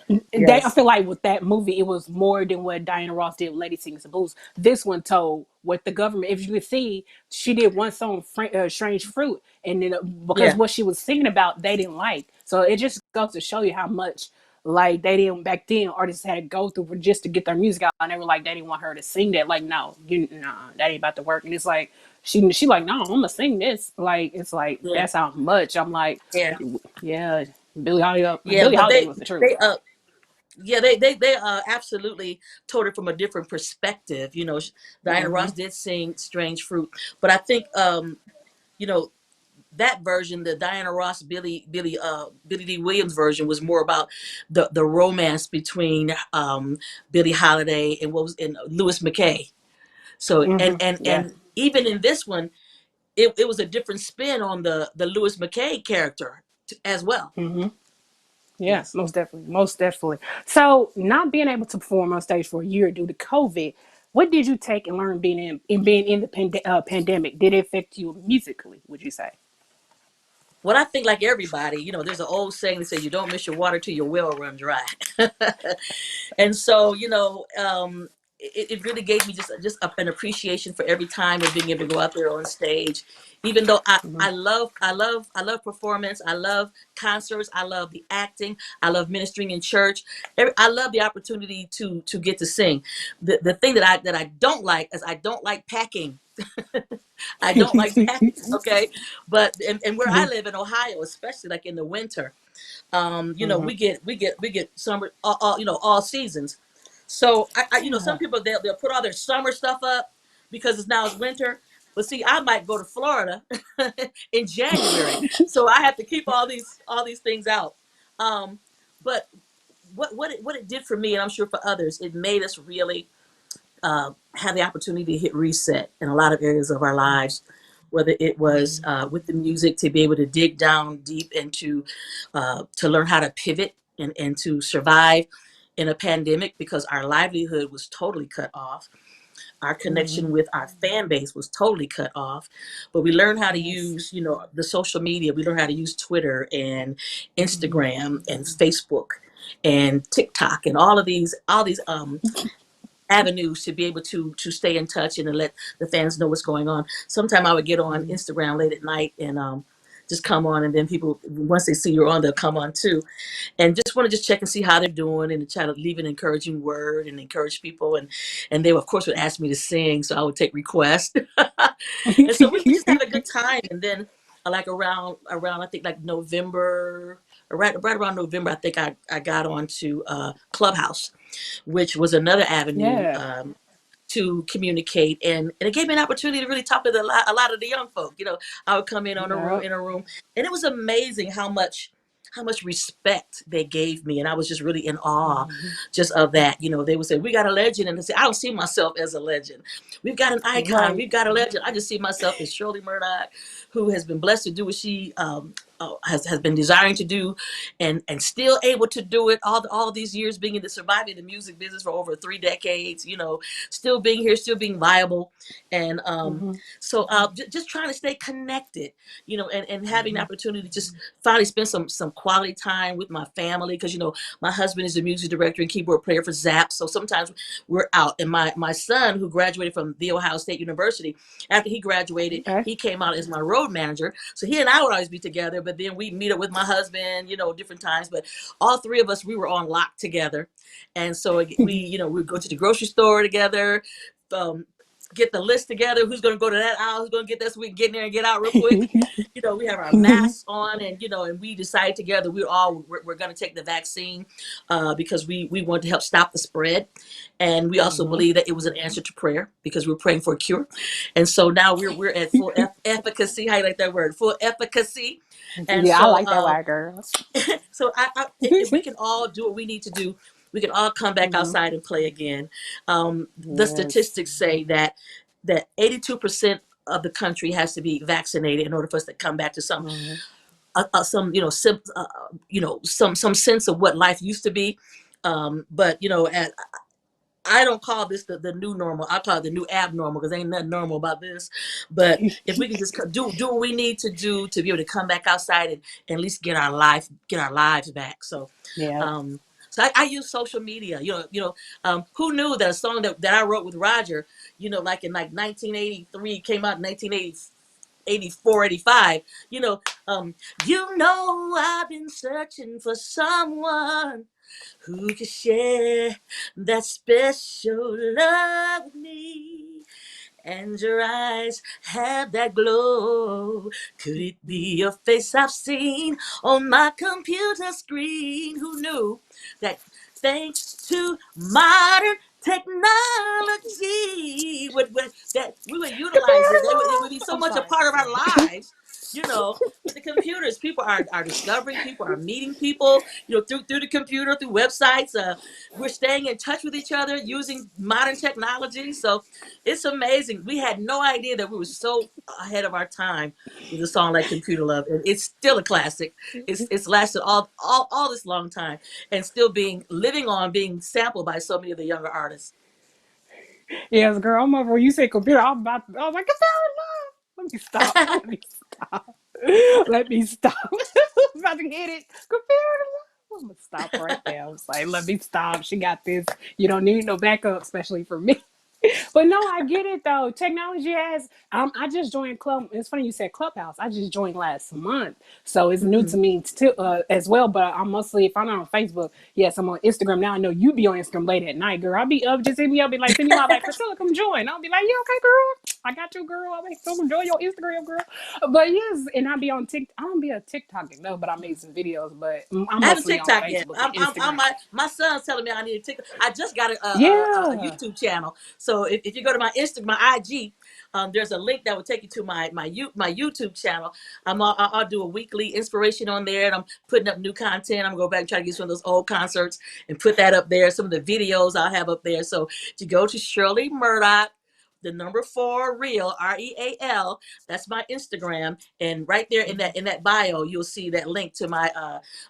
I Yes. feel like with that movie, it was more than what Diana Ross did with Lady Sings the Blues. This one told what the government, if you could see, she did one song, Strange Fruit, and then because Yeah. what she was singing about, they didn't like. So it just goes to show you how much, like, they didn't, back then, artists had to go through just to get their music out. And they were like, they didn't want her to sing that. Like, no, nah, that ain't about to work. And it's like, she like, no, I'm gonna sing this. Like, it's like, Yeah. that's how much. I'm like, Yeah. yeah, Billie Holiday, Yeah. Billie But Holiday was the truth. yeah, they absolutely told it from a different perspective. Diana Hmm. Ross did sing "Strange Fruit," but I think you know that version, the Diana Ross Billy D Williams version, was more about the romance between Billie Holiday and what was in Louis McKay. So Hmm. Yeah. and even in this one, it was a different spin on the Louis McKay character as well. Hmm. Yeah, Yes. most definitely. Most definitely. So, not being able to perform on stage for a year due to COVID, what did you take and learn being in the pandemic? Did it affect you musically, would you say? What I think, like everybody, there's an old saying that says you don't miss your water till your well run dry. And so, it really gave me just an appreciation for every time of being able to go out there on stage. Even though Hmm. I love performance, I love concerts, I love the acting, I love ministering in church. I love the opportunity to get to sing. The thing that I don't like is I don't like packing. I don't like packing. Okay, but and where I live in Ohio, especially like in the winter, Hmm. we get summer, all all seasons. So some Yeah. people they'll put all their summer stuff up because it's winter. But see, I might go to Florida in January, so I have to keep all these things out. Um, but what it did for me, and I'm sure for others, it made us really have the opportunity to hit reset in a lot of areas of our lives, whether it was with the music, to be able to dig down deep into to learn how to pivot and to survive in a pandemic, because our livelihood was totally cut off. Our Hmm. connection with our fan base was totally cut off. But we learned how to Yes. use, the social media. We learned how to use Twitter and Hmm. Instagram and Facebook and TikTok and all these avenues to be able to stay in touch and to let the fans know what's going on. Sometime I would get on Instagram late at night and just come on, and then people, once they see you're on, they'll come on too, and just want to just check and see how they're doing and to try to leave an encouraging word and encourage people. And they of course would ask me to sing, so I would take requests. And so we just have a good time. And then like around I think like November, right around November, I think I got on to Clubhouse, which was another avenue. Yeah. to communicate, and it gave me an opportunity to really talk to a lot of the young folk. I would come Yep. in a room, and it was amazing how much respect they gave me, and I was just really in awe just of that. They would say, "We got a legend," and I say, "I don't see myself as a legend. We've got an icon. Right. We've got a legend." I just see myself as Shirley Murdock, who has been blessed to do what she has been desiring to do, and still able to do it all these years, being in the surviving the music business for over 3 decades. Still being here, still being viable, and Mm-hmm. so just trying to stay connected, and having the opportunity to just finally spend some quality time with my family, because my husband is a music director and keyboard player for Zap, so sometimes we're out. And my son, who graduated from the Ohio State University, after he graduated, Okay. he came out as my road manager, so he and I would always be together, but then we meet up with my husband, different times. But all three of us, we were on lock together, and so we go to the grocery store together, um, get the list together, who's going to go to that aisle, who's going to get this, so we can get in there and get out real quick. We have our masks on, and we decided together we're going to take the vaccine, because we wanted to help stop the spread, and we also Mm-hmm. believe that it was an answer to prayer, because we were praying for a cure. And so now we're at full efficacy. How you like that word? Full efficacy. And Yeah, I so like that word, girl. if we can all do what we need to do, we can all come back Mm-hmm. outside and play again. The Yes. statistics say that 82% of the country has to be vaccinated in order for us to come back to Mm-hmm. some sense of what life used to be. But I don't call this the new normal. I call it the new abnormal, because ain't nothing normal about this. But if we can just do what we need to do to be able to come back outside and at least get our lives back. So, Yeah. um, I use social media. Who knew that a song that I wrote with Roger, like in like 1983, came out in 1980. 84, 85, you know, um, I've been searching for someone who could share that special love with me, and your eyes have that glow. Could it be your face I've seen on my computer screen? Who knew that thanks to modern technology, that we would utilize it? It would be so I'm much a sorry. part of our lives. With the computers, people are discovering, people are meeting people, through the computer, through websites. We're staying in touch with each other using modern technology. So it's amazing. We had no idea that we were so ahead of our time with a song like Computer Love. And it's still a classic. It's lasted all this long time, and still being sampled by so many of the younger artists. Yes, girl, I'm over when you say computer. I was like, computer, no. Let me stop. Let me stop. Let me stop. I'm about to hit it. Computer, no. I'm gonna stop right there. I was like, let me stop. She got this. You don't need no backup, especially for me. But no, I get it though. Technology has. I just joined Club. It's funny you said Clubhouse. I just joined last month, so it's new Mhm. to me too, as well. But I'm mostly, if I'm not on Facebook, yes, I'm on Instagram now. I know you be on Instagram late at night, girl. I'll be up, just hit me up, be like, send me out, like, Pricilla, come join. I'll be like, yeah, okay, girl. I got you, girl. I'll be so enjoy your Instagram, girl. But yes, and I'll be on TikTok. I don't be a TikTok no, but I made some videos. But I'm I haven't mostly on TikTok yet. Facebook and I'm Instagram. my son's telling me I need a TikTok. I just got a Yeah. YouTube channel. So if you go to my IG, there's a link that will take you to my YouTube channel. I'll do a weekly inspiration on there, and I'm putting up new content. I'm gonna go back and try to get some of those old concerts and put that up there. Some of the videos I'll have up there. So if you go to Shirley Murdock, the number 4 real, REAL, that's my Instagram, and right there in that bio, you'll see that link to my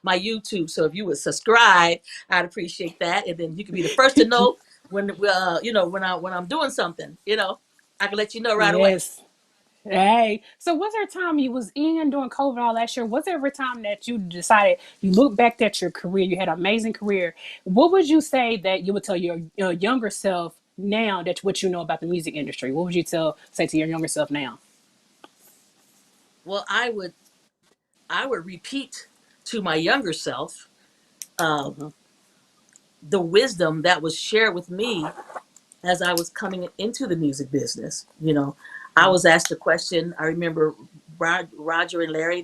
YouTube. So if you would subscribe, I'd appreciate that, and then you can be the first to know when I'm doing something. I can let you know right away. Yes. Hey, so was there a time you was in during COVID all last year? Was there ever a time that you decided you look back at your career, you had an amazing career? What would you say that you would tell your younger self now that what you know about the music industry? What would you say to your younger self now? Well, I would repeat to my younger self uh, Mm-hmm. the wisdom that was shared with me as I was coming into the music business. I was asked a question. I remember Roger and Larry.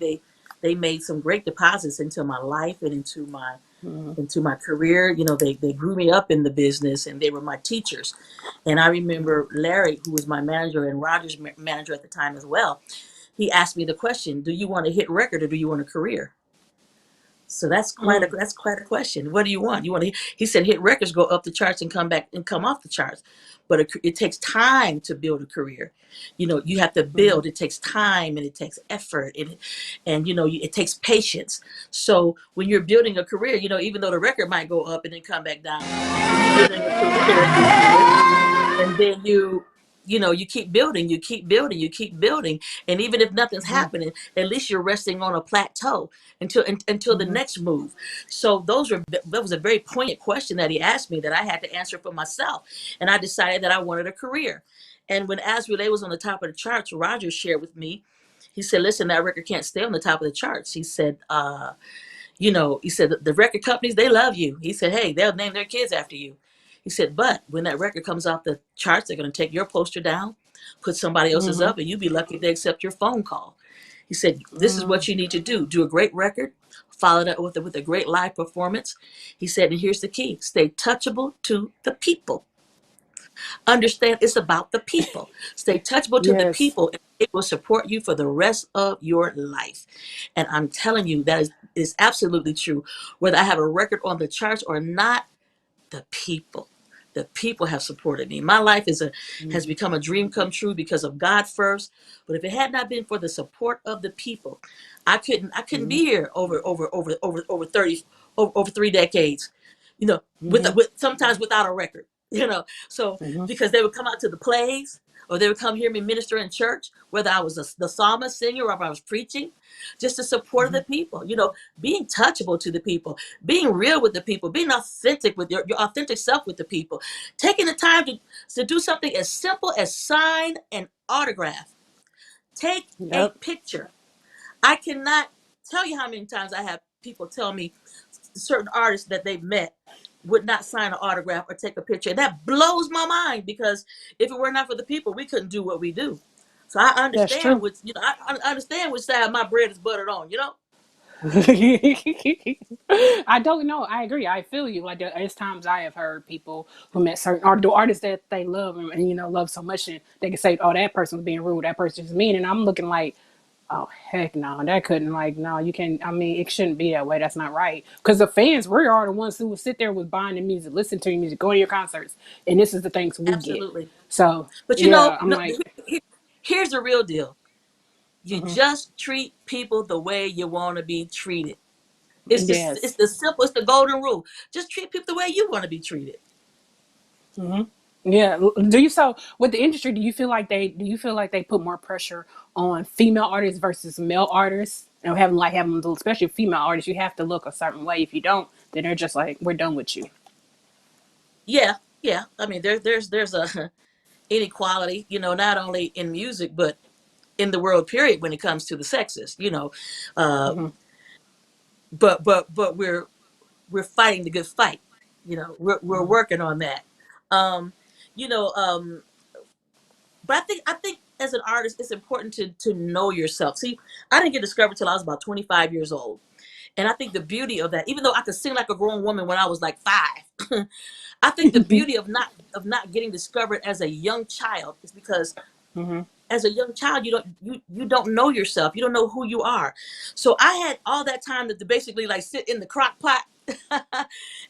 They made some great deposits into my life and into Mhm. into my career. You know, they grew me up in the business, and they were my teachers. And I remember Larry, who was my manager and Roger's manager at the time as well. He asked me the question, "Do you want a hit record or do you want a career?" So Mm. that's quite a question. What do you want? You want to? He said, hit records go up the charts and come back and come off the charts, but it takes time to build a career. You know, you have to Mhm. build. It takes time and it takes effort and you know it takes patience. So when you're building a career, you know, even though the record might go up and then come back down, when you're building a career, and then you know you keep building, you keep building, you keep building, and even if nothing's Mhm. happening, at least you're resting on a plateau until the Mhm. next move. So that was a very poignant question that he asked me that I had to answer for myself, and I decided that I wanted a career. And when As Relay was on the top of the charts, Roger shared with me, he said, listen, that record can't stay on the top of the charts. He said, you know, he said the record companies, they love you. He said, hey, they'll name their kids after you. He said, but when that record comes off the charts, they're going to take your poster down, put somebody else's Mhm. up, and you'll be lucky if they accept your phone call. He said, this is Mhm. what you need to do. Do a great record, follow that with a great live performance. He said, and here's the key, stay touchable to the people. Understand it's about the people. Stay touchable to the Yes, people, and it will support you for the rest of your life. And I'm telling you, is absolutely true. Whether I have a record on the charts or not, the people. The people have supported me. My life has Mhm. become a dream come true because of God first. But if it had not been for the support of the people, I couldn't be Mhm. here over 30 over 3 decades. You know, Mhm. with sometimes without a record. You know, so Mhm. because they would come out to the plays or they would come hear me minister in church, whether I was the psalmist singer or if I was preaching, just to support the Mhm. people. You know, being touchable to the people, being real with the people, being authentic with your authentic self with the people, taking the time to do something as simple as sign an autograph, take a Yep, picture. I cannot tell you how many times I have people tell me certain artists that they've met would not sign an autograph or take a picture. And that blows my mind because if it were not for the people, we couldn't do what we do. So I that's understand true. which, you know, I understand which side my bread is buttered on, you know? I don't know. I agree. I feel you. Like there's times I have heard people who met certain artists that they love and you know love so much, and they can say, "Oh, that person was being rude. That person's mean," and I'm looking like, "Oh, heck no, that couldn't like no, you can't. I mean, it shouldn't be that way. That's not right." Because the fans, we are the ones who will sit there with buying the music, listen to your music, go to your concerts, and this is the things we get. Absolutely. So But you know, yeah, I'm like, here's the real deal. You mhm. just treat people the way you want to be treated. It's Yes. the simplest, the golden rule. Just treat people the way you want to be treated. Hmm. Yeah. Do you so with the industry? Do you feel like they put more pressure on female artists versus male artists? And having especially female artists, you have to look a certain way. If you don't, then they're just like, we're done with you. Yeah, yeah. I mean, there's a inequality, you know, not only in music but in the world period when it comes to the sexes, you know. Uh, Hmm. but we're fighting the good fight. You know, we're working on that. Um, you know, but I think as an artist, it's important to know yourself. See, I didn't get discovered till I was about 25 years old. And I think the beauty of that, even though I could sing like a grown woman when I was like 5, I think the beauty of not getting discovered as a young child is because Hmm. as a young child you don't know yourself, you don't know who you are. So I had all that time to basically like sit in the crock pot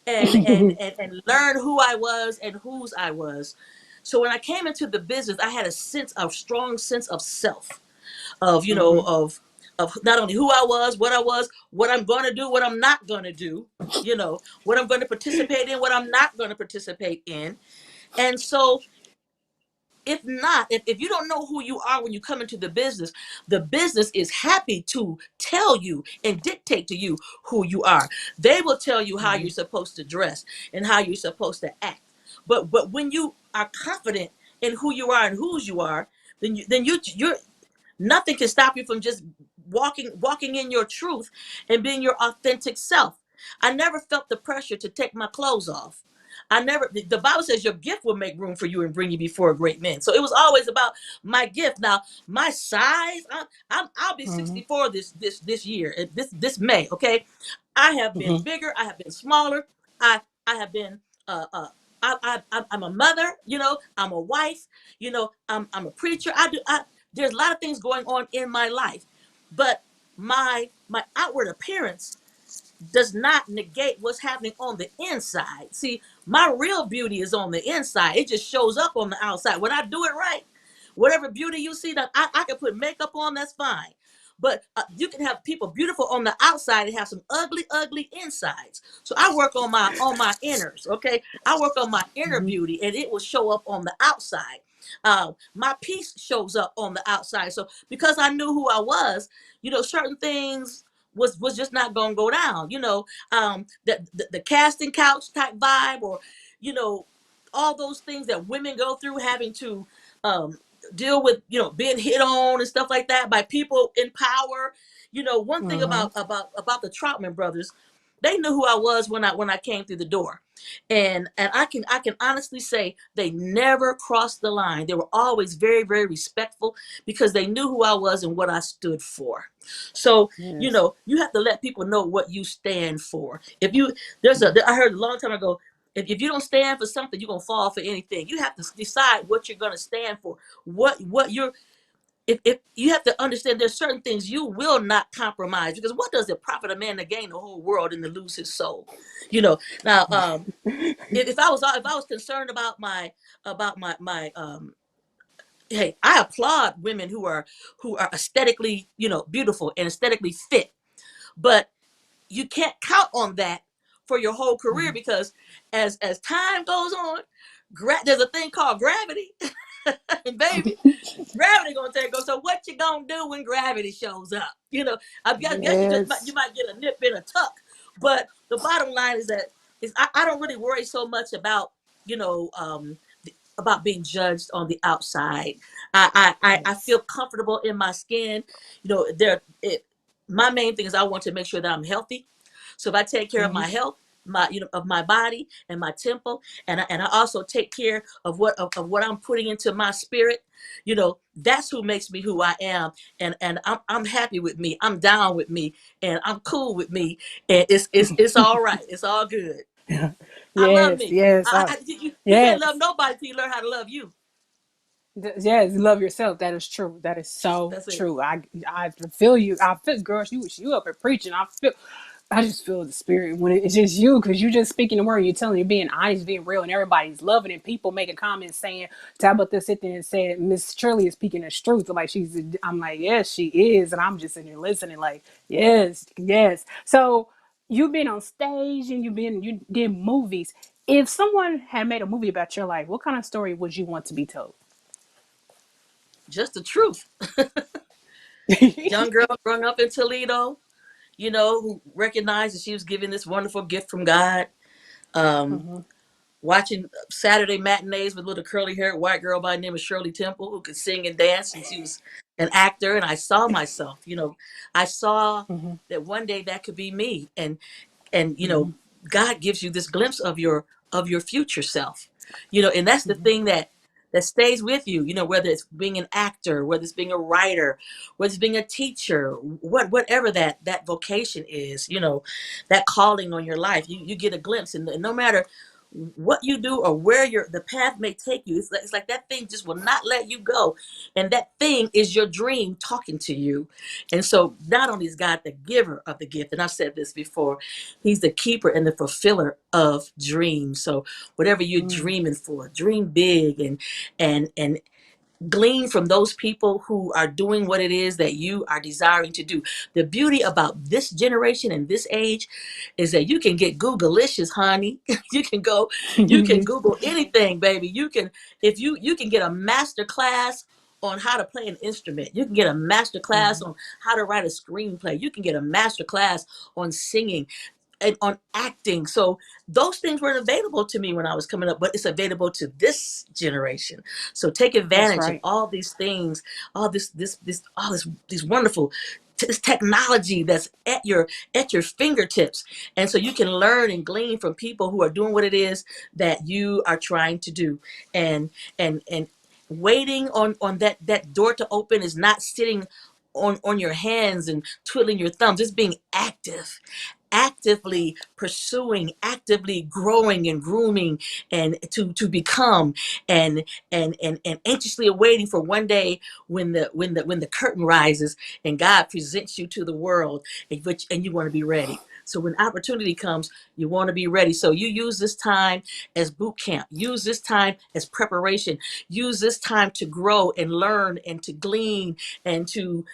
and learn who I was and whose I was. So when I came into the business, I had a strong sense of self, of you know Hmm. of not only who I was, what I'm going to do, what I'm not going to do, you know, what I'm going to participate in, what I'm not going to participate in. And so if you don't know who you are when you come into the business is happy to tell you and dictate to you who you are. They will tell you how you're supposed to dress and how you're supposed to act. But when you are confident in who you are and whose you are, you're nothing can stop you from just walking in your truth and being your authentic self. I never felt the pressure to take my clothes off. I never, the Bible says your gift will make room for you and bring you before great men. So it was always about my gift. Now, my size, I'll be Mhm. 64 this year, this May. Okay. I have been Mhm. bigger. I have been smaller. I have been, I'm a mother, I'm a wife, I'm a preacher. There's a lot of things going on in my life, but my outward appearance does not negate what's happening on the inside. See, my real beauty is on the inside. It just shows up on the outside. When I do it right, whatever beauty you see, that I can put makeup on, that's fine. But you can have people beautiful on the outside and have some ugly, ugly insides. So I work on my inners. Okay, I work on my inner Mhm. beauty, and it will show up on the outside. My peace shows up on the outside. So because I knew who I was, certain things was just not gonna go down. The casting couch type vibe, or you know, all those things that women go through, having to um, deal with, being hit on and stuff like that by people in power. One thing Mhm. about the Troutman brothers, they knew who I was when I came through the door, and I can honestly say they never crossed the line. They were always very, very respectful because they knew who I was and what I stood for. So Yes. you have to let people know what you stand for. If you I heard a long time ago, if you don't stand for something, you're gonna fall for anything. You have to decide what you're gonna stand for. What you're if you have to understand, there's certain things you will not compromise, because what does it profit a man to gain the whole world and to lose his soul? Now, if I was concerned about my hey, I applaud women who are aesthetically, beautiful and aesthetically fit, but you can't count on that for your whole career, Mhm. because as time goes on, there's a thing called gravity. And baby, gravity gonna take go. So what you gonna do when gravity shows up? I guess you Yes. might get a nip and a tuck. But the bottom line is that I don't really worry so much about, you know um about being judged on the outside. I Yes. feel comfortable in my skin. There it My main thing is I want to make sure that I'm healthy. So if I take care of Mhm. my health, of my body and my temple, and I also take care of what I'm putting into my spirit, that's who makes me who I am. And I'm happy with me. I'm down with me, and I'm cool with me, and it's all right. It's all good. I love Yes. me. Yes. You can't love Yes. nobody till you learn how to love you. Yes, love yourself. That is true. That is so That's it. true. I feel you. I feel, girl. You up and preaching. I just feel the spirit when it's just you, because you just speaking the word. You're telling, you're being honest, being real, and everybody's loving it. People making comments saying, Tabitha sit there and said Miss Shirley is speaking the truth. Like I'm like, yes, she is, and I'm just sitting here listening. Like, yes, yes. So you've been on stage and you did movies. If someone had made a movie about your life, what kind of story would you want to be told? Just the truth. Young girl growing up in Toledo, who recognized that she was given this wonderful gift from God. Um, Mhm. Watching Saturday matinees with a little curly haired white girl by the name of Shirley Temple, who could sing and dance, and she was an actor. And I saw myself, I saw Mhm. that one day that could be me. And Mhm. God gives you this glimpse of your future self. And that's the Mhm. thing that stays with you, whether it's being an actor, whether it's being a writer, whether it's being a teacher, whatever that vocation is, that calling on your life, you get a glimpse. And no matter what you do or where the path may take you, it's like that thing just will not let you go. And that thing is your dream talking to you. And so not only is God the giver of the gift, and I've said this before, he's the keeper and the fulfiller of dreams. So whatever you're Mhm. dreaming for, dream big, and glean from those people who are doing what it is that you are desiring to do. The beauty about this generation and this age is that you can get Googleicious, honey. You can Google anything, baby. You can get a master class on how to play an instrument. You can get a master class Mhm. on how to write a screenplay. You can get a master class on singing and on acting. So those things weren't available to me when I was coming up, but it's available to this generation. So take That's advantage of right. all these things, all this, all this, these wonderful this technology that's at your fingertips, and so you can learn and glean from people who are doing what it is that you are trying to do. And waiting on that door to open is not sitting on your hands and twiddling your thumbs. It's being active, actively pursuing, actively growing and grooming, and to become, and anxiously awaiting for one day when the curtain rises and God presents you to the world, and you want to be ready. So when opportunity comes, you want to be ready. So you use this time as boot camp, use this time as preparation, use this time to grow and learn and to glean, and to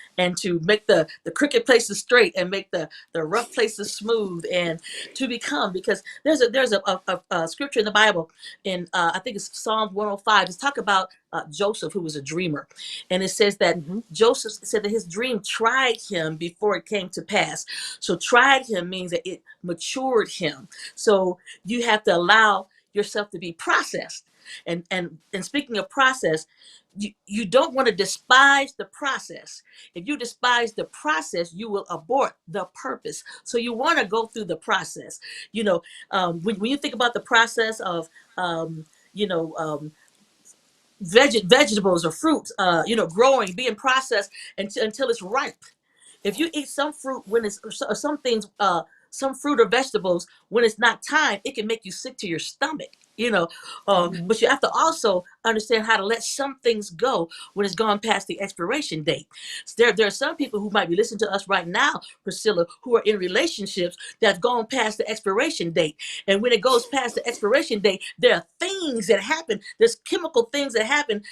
make the crooked places straight and make the rough places smooth, and to become. Because there's a scripture in the Bible, in I think it's Psalm 105. It's talk about Joseph, who was a dreamer, and it says that Mm-hmm. Joseph said that his dream tried him before it came to pass. So tried him means that it matured him. So you have to allow yourself to be processed. And speaking of process, you don't want to despise the process. If you despise the process, you will abort the purpose. So you want to go through the process. You know, when you think about the process of, you know, vegetables or fruits, growing, being processed until it's ripe. If you eat some fruit when it's, or some things, some fruit or vegetables when it's not time, it can make you sick to your stomach. Mm-hmm. But you have to also understand how to let some things go when it's gone past the expiration date. So there are some people who might be listening to us right now, Priscilla, who are in relationships that's gone past the expiration date. And when it goes past the expiration date, there are things that happen. There's chemical things that happen,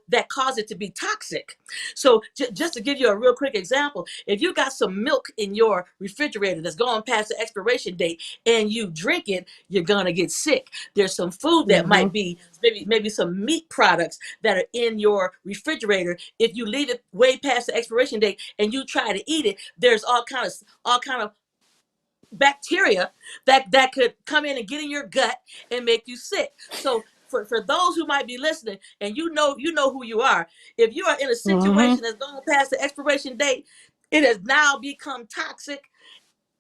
that cause it to be toxic. So just to give you a real quick example, if you got some milk in your refrigerator that's gone past the expiration date and you drink it, you're gonna get sick. There's some food that Mm-hmm. might be maybe some meat products that are in your refrigerator. If you leave it way past the expiration date and you try to eat it, there's all kind of bacteria that could come in and get in your gut and make you sick. So for those who might be listening, and you know who you are, if you are in a Mm-hmm. situation that's gone past the expiration date, it has now become toxic.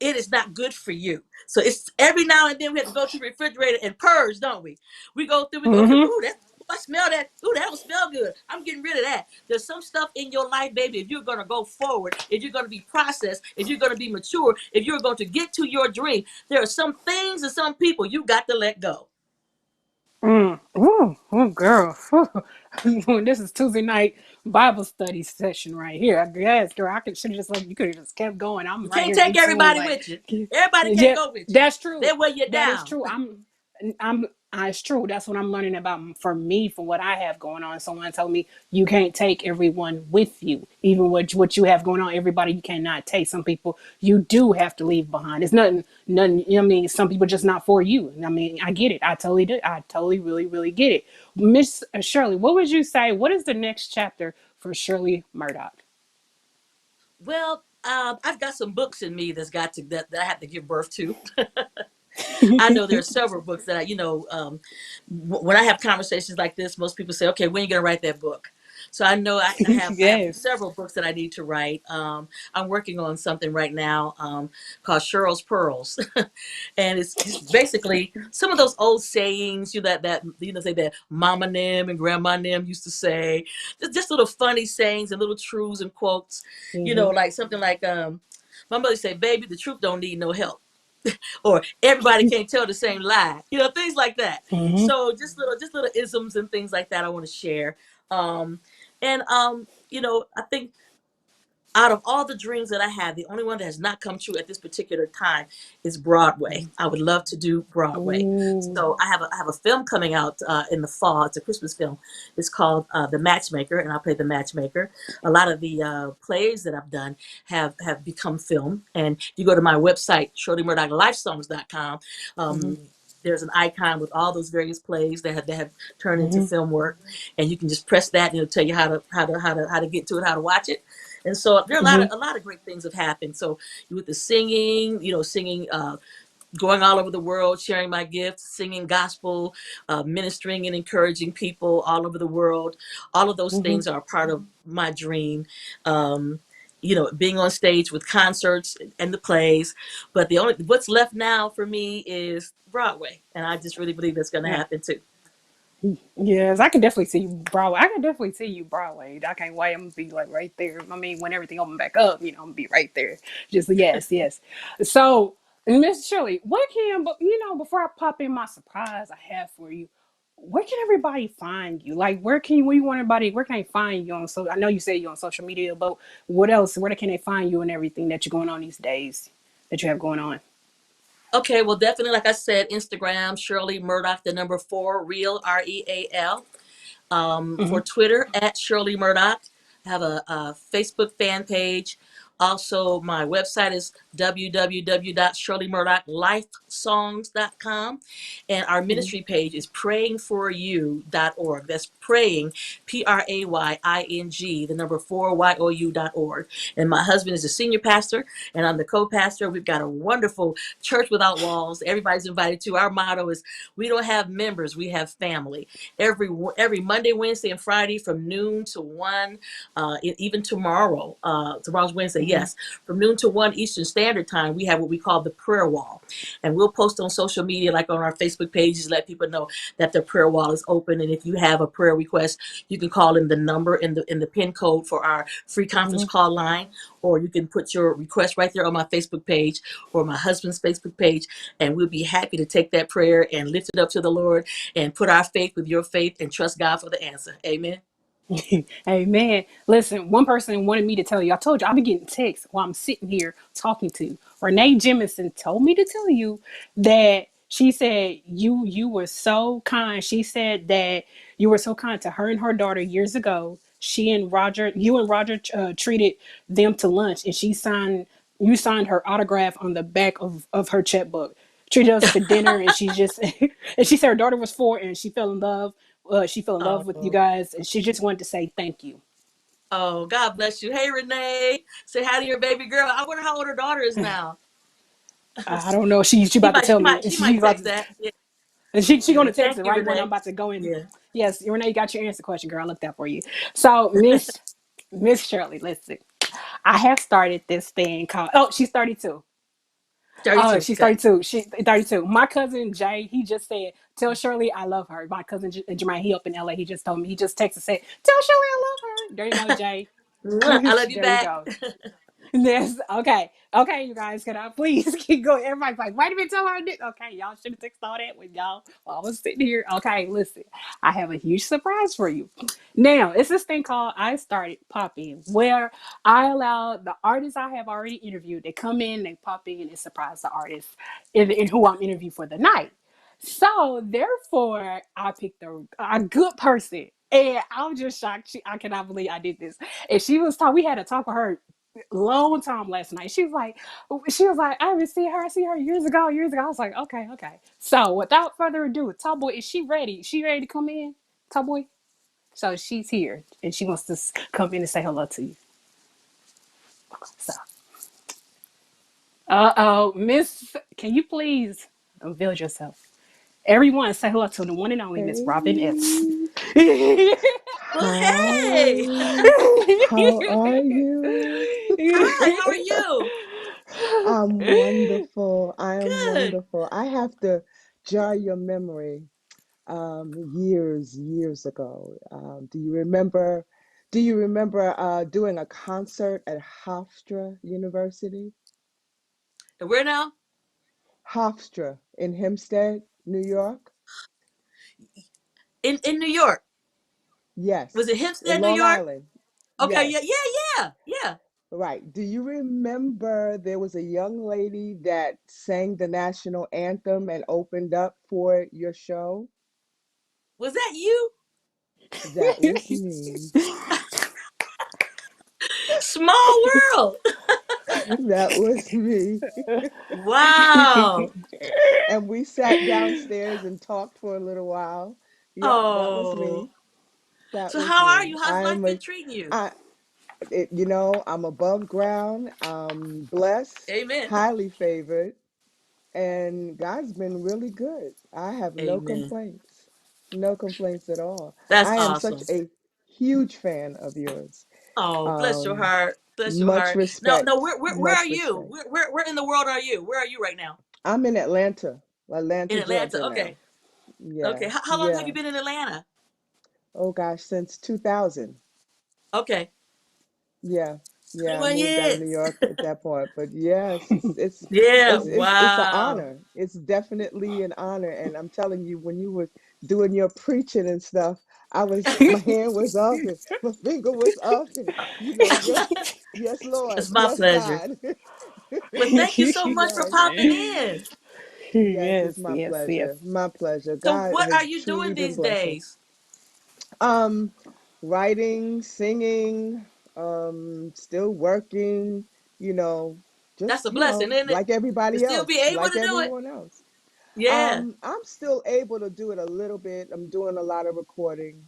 It is not good for you. So it's every now and then we have to go to the refrigerator and purge, don't we? We go, okay, Mm-hmm. ooh, I smell that. Ooh, that don't smell good. I'm getting rid of that. There's some stuff in your life, baby. If you're gonna go forward, if you're gonna be processed, if you're gonna be mature, if you're going to get to your dream, there are some things and some people you got to let go. Mm. Ooh, oh, girl. This is Tuesday night Bible study session right here. I guess, girl, I could should have just like you could have just kept going. I'm You right can't here take in tune. everybody Like, with you. Everybody can't yeah, go with you. that's true. They weigh you That is down. true. I'm. It's true. That's what I'm learning about for me, for what I have going on. Someone told me you can't take everyone with you, even what you have going on. Everybody you cannot take. Some people you do have to leave behind. It's nothing. You know what I mean, some people just not for you. I mean, I get it. I totally do. I totally, really, really get it. Miss Shirley, what would you say? What is the next chapter for Shirley Murdock? Well, I've got some books in me that I have to give birth to. I know there are several books that when I have conversations like this, most people say, "Okay, when are you going to write that book?" So I know I have Yes. several books that I need to write. I'm working on something right now called Cheryl's Pearls, and it's just basically some of those old sayings say that Mama Nim and Grandma Nim used to say, just little funny sayings and little truths and quotes. Mm-hmm. Like something like my mother said, "Baby, the truth don't need no help." Or everybody can't tell the same lie, things like that. Mm-hmm. So just little isms and things like that I want to share. And I think out of all the dreams that I have, the only one that has not come true at this particular time is Broadway. I would love to do Broadway. Ooh. So I have a film coming out in the fall. It's a Christmas film. It's called The Matchmaker, and I'll play the matchmaker. A lot of the plays that I've done have become film. And you go to my website, ShirleyMurdock.com. Mm-hmm. There's an icon with all those various plays that have turned into Mm-hmm. film work, and you can just press that, and it'll tell you how to get to it, how to watch it. And so there are a lot of Mm-hmm. a lot of great things have happened. So with the singing, singing, going all over the world, sharing my gifts, singing gospel, ministering and encouraging people all over the world. All of those Mm-hmm. things are a part of my dream. Um, being on stage with concerts and the plays. But the only what's left now for me is Broadway, and I just really believe that's going to Yeah. happen too. Yes, I can definitely see you Broadway. I can definitely see you Broadway. I can't wait. I'm gonna be like right there. I mean, when everything open back up, I'm gonna be right there. Just yes, yes. So, Miss Shirley, what can but before I pop in my surprise I have for you, where can everybody find you? Like, where you want everybody? Where can they find you on? So I know you say you're on social media, but what else? Where can they find you and everything that you're going on these days that you have going on? Okay, well, definitely, like I said, Instagram, Shirley Murdock, the number four, real, REAL. For Mm-hmm. Twitter at Shirley Murdock. I have a Facebook fan page. Also, my website is www.shirleymurdocklifesongs.com. And our ministry page is prayingforyou.org. That's praying, PRAYING, the number four, YOU.org. And my husband is a senior pastor, and I'm the co pastor. We've got a wonderful church without walls. Everybody's invited to. Our motto is we don't have members, we have family. Every Monday, Wednesday, and Friday from noon to one. Even tomorrow, tomorrow's Wednesday. Mm-hmm. Yes, from noon to one Eastern Standard Time, we have what we call the prayer wall, and we'll post on social media, like on our Facebook pages, let people know that the prayer wall is open. And if you have a prayer request, you can call in the number in the pin code for our free conference Mm-hmm. call line, or you can put your request right there on my Facebook page or my husband's Facebook page, and we'll be happy to take that prayer and lift it up to the Lord and put our faith with your faith and trust God for the answer. Amen. Amen. Listen, one person wanted me to tell you. I told you I've been getting texts while I'm sitting here talking to you. Renee Jemison told me to tell you that she said you were so kind. She said that you were so kind to her and her daughter years ago. You and Roger treated them to lunch, and you signed her autograph on the back of her checkbook. Treated us to dinner, and she just and she said her daughter was 4 and she fell in love. She fell in love with you Oh, guys, and she just wanted to say thank you. oh, God bless you. Hey, Renee, say hi to your baby girl. I wonder how old her daughter is now. I don't know. She She about to might, tell she me. might, she She might about text to, that. Yeah, and she gonna yeah. text Thank it you, right when I'm Renee. about to go in. Yeah, Yes, Renee, you got your answer question, girl. I looked that for you. So Miss Shirley, listen. I have started this thing called. Oh, she's 32. Oh, 32. she's Okay. 32. She's 32. My cousin Jay, he just said, "Tell Shirley I love her." My cousin Jermaine, he up in LA. He just told me. He just texted said, "Tell Shirley I love her." There you go, Jay. I love you There you back. go. Yes. Okay. Okay, you guys, can I please keep going? Everybody's like, wait a minute, tell her this. Okay, y'all should have texted all that when y'all while I was sitting here. Okay, listen, I have a huge surprise for you. Now, it's this thing called I Started Popping, where I allow the artists I have already interviewed, they come in, they pop in, and surprise the artist in who I'm interviewing for the night. So therefore, I picked a good person. And I'm just shocked. I cannot believe I did this. And she was talking. We had a talk with her long time last night. She was like, I haven't seen her. I see her years ago, years ago. I was like, okay, okay. So without further ado, Top Boy, is she ready? She ready to come in, Top Boy? So she's here and she wants to come in and say hello to you. So, Miss, can you please unveil yourself? Everyone, say hello to the one and only Miss Robin S. Hey, Well, hey. hi. How are you? Hi, how are you? I'm wonderful. I am Good. wonderful. I have to jar your memory. Years ago. Do you remember doing a concert at Hofstra University? And where now? Hofstra in Hempstead, New York? In New York. Was Yes, it in Hempstead, New Long York? Island. Okay, yeah, Yes. yeah, yeah, yeah. Right. Do you remember there was a young lady that sang the national anthem and opened up for your show? Was that you? That was me. Small world. That was me. Wow. And we sat downstairs and talked for a little while. Yep, that was Oh. me. That So was how are me. you? How's life been treating you? I, I'm above ground. I'm blessed, Amen. highly favored, and God's been really good. I have no Amen. complaints. No complaints at all. That's I am such awesome. a huge fan of yours. Oh, bless your Um, heart. Bless your Much heart. No, no. respect. Where are Much you? respect. Where in the world are you? Where are you right now? I'm in Atlanta, In Atlanta, Atlanta. Georgia now. Okay. Yeah, Okay. How long have you yeah. been in Atlanta? Oh gosh, since 2000. Okay. Yeah, yeah. I 21 moved out of New years. York at that point, but yes, Yeah. it's an Wow. honor. It's definitely an honor, and I'm telling you, when you were doing your preaching and stuff, my hand was up and my finger was up, and yes, yes, Lord, It's my yes, pleasure. God, Well, thank you so much for yes, popping in. yes. It's Yes, my yes, yes. pleasure, my pleasure. So, God what are has you truly doing been these blessing. days? Um, Writing, singing, still working, That's just, a blessing, isn't it? like To everybody still be else, able like to do it. everyone else. Yeah. I'm still able to do it a little bit. I'm doing a lot of recording,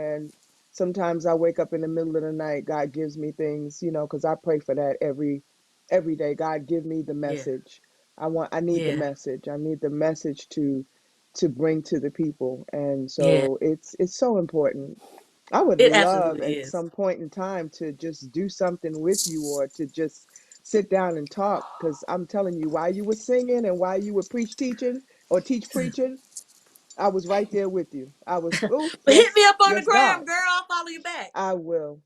and sometimes I wake up in the middle of the night. God gives me things, because I pray for that every day. God, give me the Yeah. message. I need the Yeah. message. I need the message to bring to the people. And Yeah. so it's so important. I would It love absolutely at is. some point in time to just do something with you or to just sit down and talk because I'm telling you, while you were singing and while you were preach teaching or teach preaching, I was right there with you. I was, oh, But hit me yes, up on the yes, God. gram, girl. I'll follow you back. I will.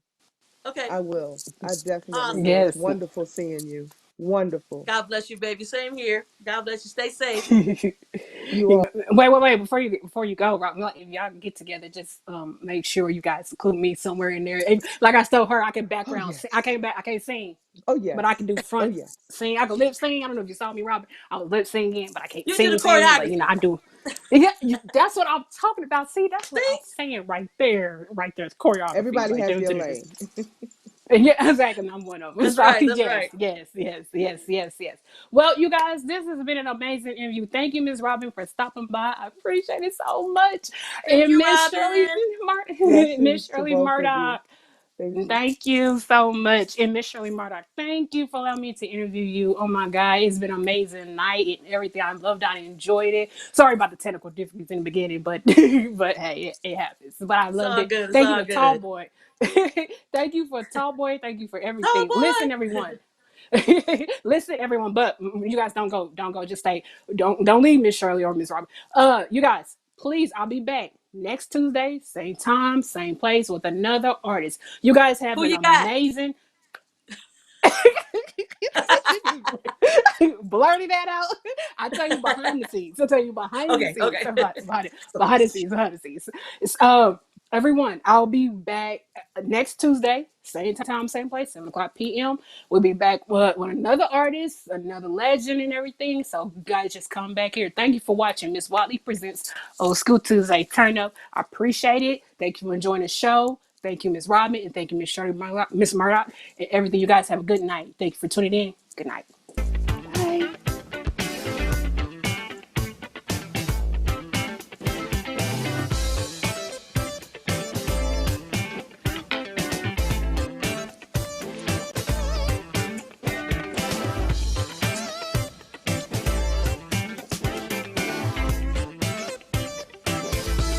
Okay. I will. I definitely Awesome. will. It's Yes. wonderful seeing you. Wonderful. God bless you, baby. Same here. God bless you. Stay safe. You all. Wait. Before you go, Rob, if y'all get together, just make sure you guys include me somewhere in there. Like I told her, I can Oh, background. yes. I can't sing, Oh, but I can yes. do Oh, front yes. sing. I can lip sing. I don't know if you saw me, Robin. I was lip singing, but I can't You can do the sing. But choreography. I do. Yeah, that's what I'm talking about. See, that's what See? I'm saying right there. Right there's choreography Everybody right has there their to this. lane. Yeah, exactly. I'm one of them. That's So right. That's right. yes. Well, you guys, this has been an amazing interview. Thank you, Miss Robin, for stopping by. I appreciate it so much. Thank And you, Robin. Miss Blessings to Shirley both of you. Murdock. Thank you. Thank you so much. And Miss Shirley Murdock, thank you for allowing me to interview you. Oh my God, it's been an amazing night and everything. I loved it. I enjoyed it. Sorry about the technical difficulties in the beginning, but but hey, it happens. But I It's loved all it. good. It's Thank you all to Tall good. Boy. Thank you for Tall Boy. Thank you for Oh everything. Listen, boy. everyone. Listen, everyone. But you guys don't go. Just stay. Don't leave Miss Shirley or Miss Robin. You guys, please. I'll be back next Tuesday, same time, same place with another artist. You guys have Who an you got? amazing. Blurting that out. I tell you behind the scenes. I tell you behind the Okay. scenes. Okay. Behind the scenes. Behind the scenes. It's, everyone, I'll be back next Tuesday, same time, same place, 7 o'clock p.m. We'll be back with another artist, another legend, and everything. So you guys just come back here. Thank you for watching. Miss Watley presents Old School Tuesday Turn Up. I appreciate it. Thank you for enjoying the show. Thank you, Miss Robin, and thank you, Miss Shirley Murdock, Miss Murdock, and everything. You guys have a good night. Thank you for tuning in. Good night.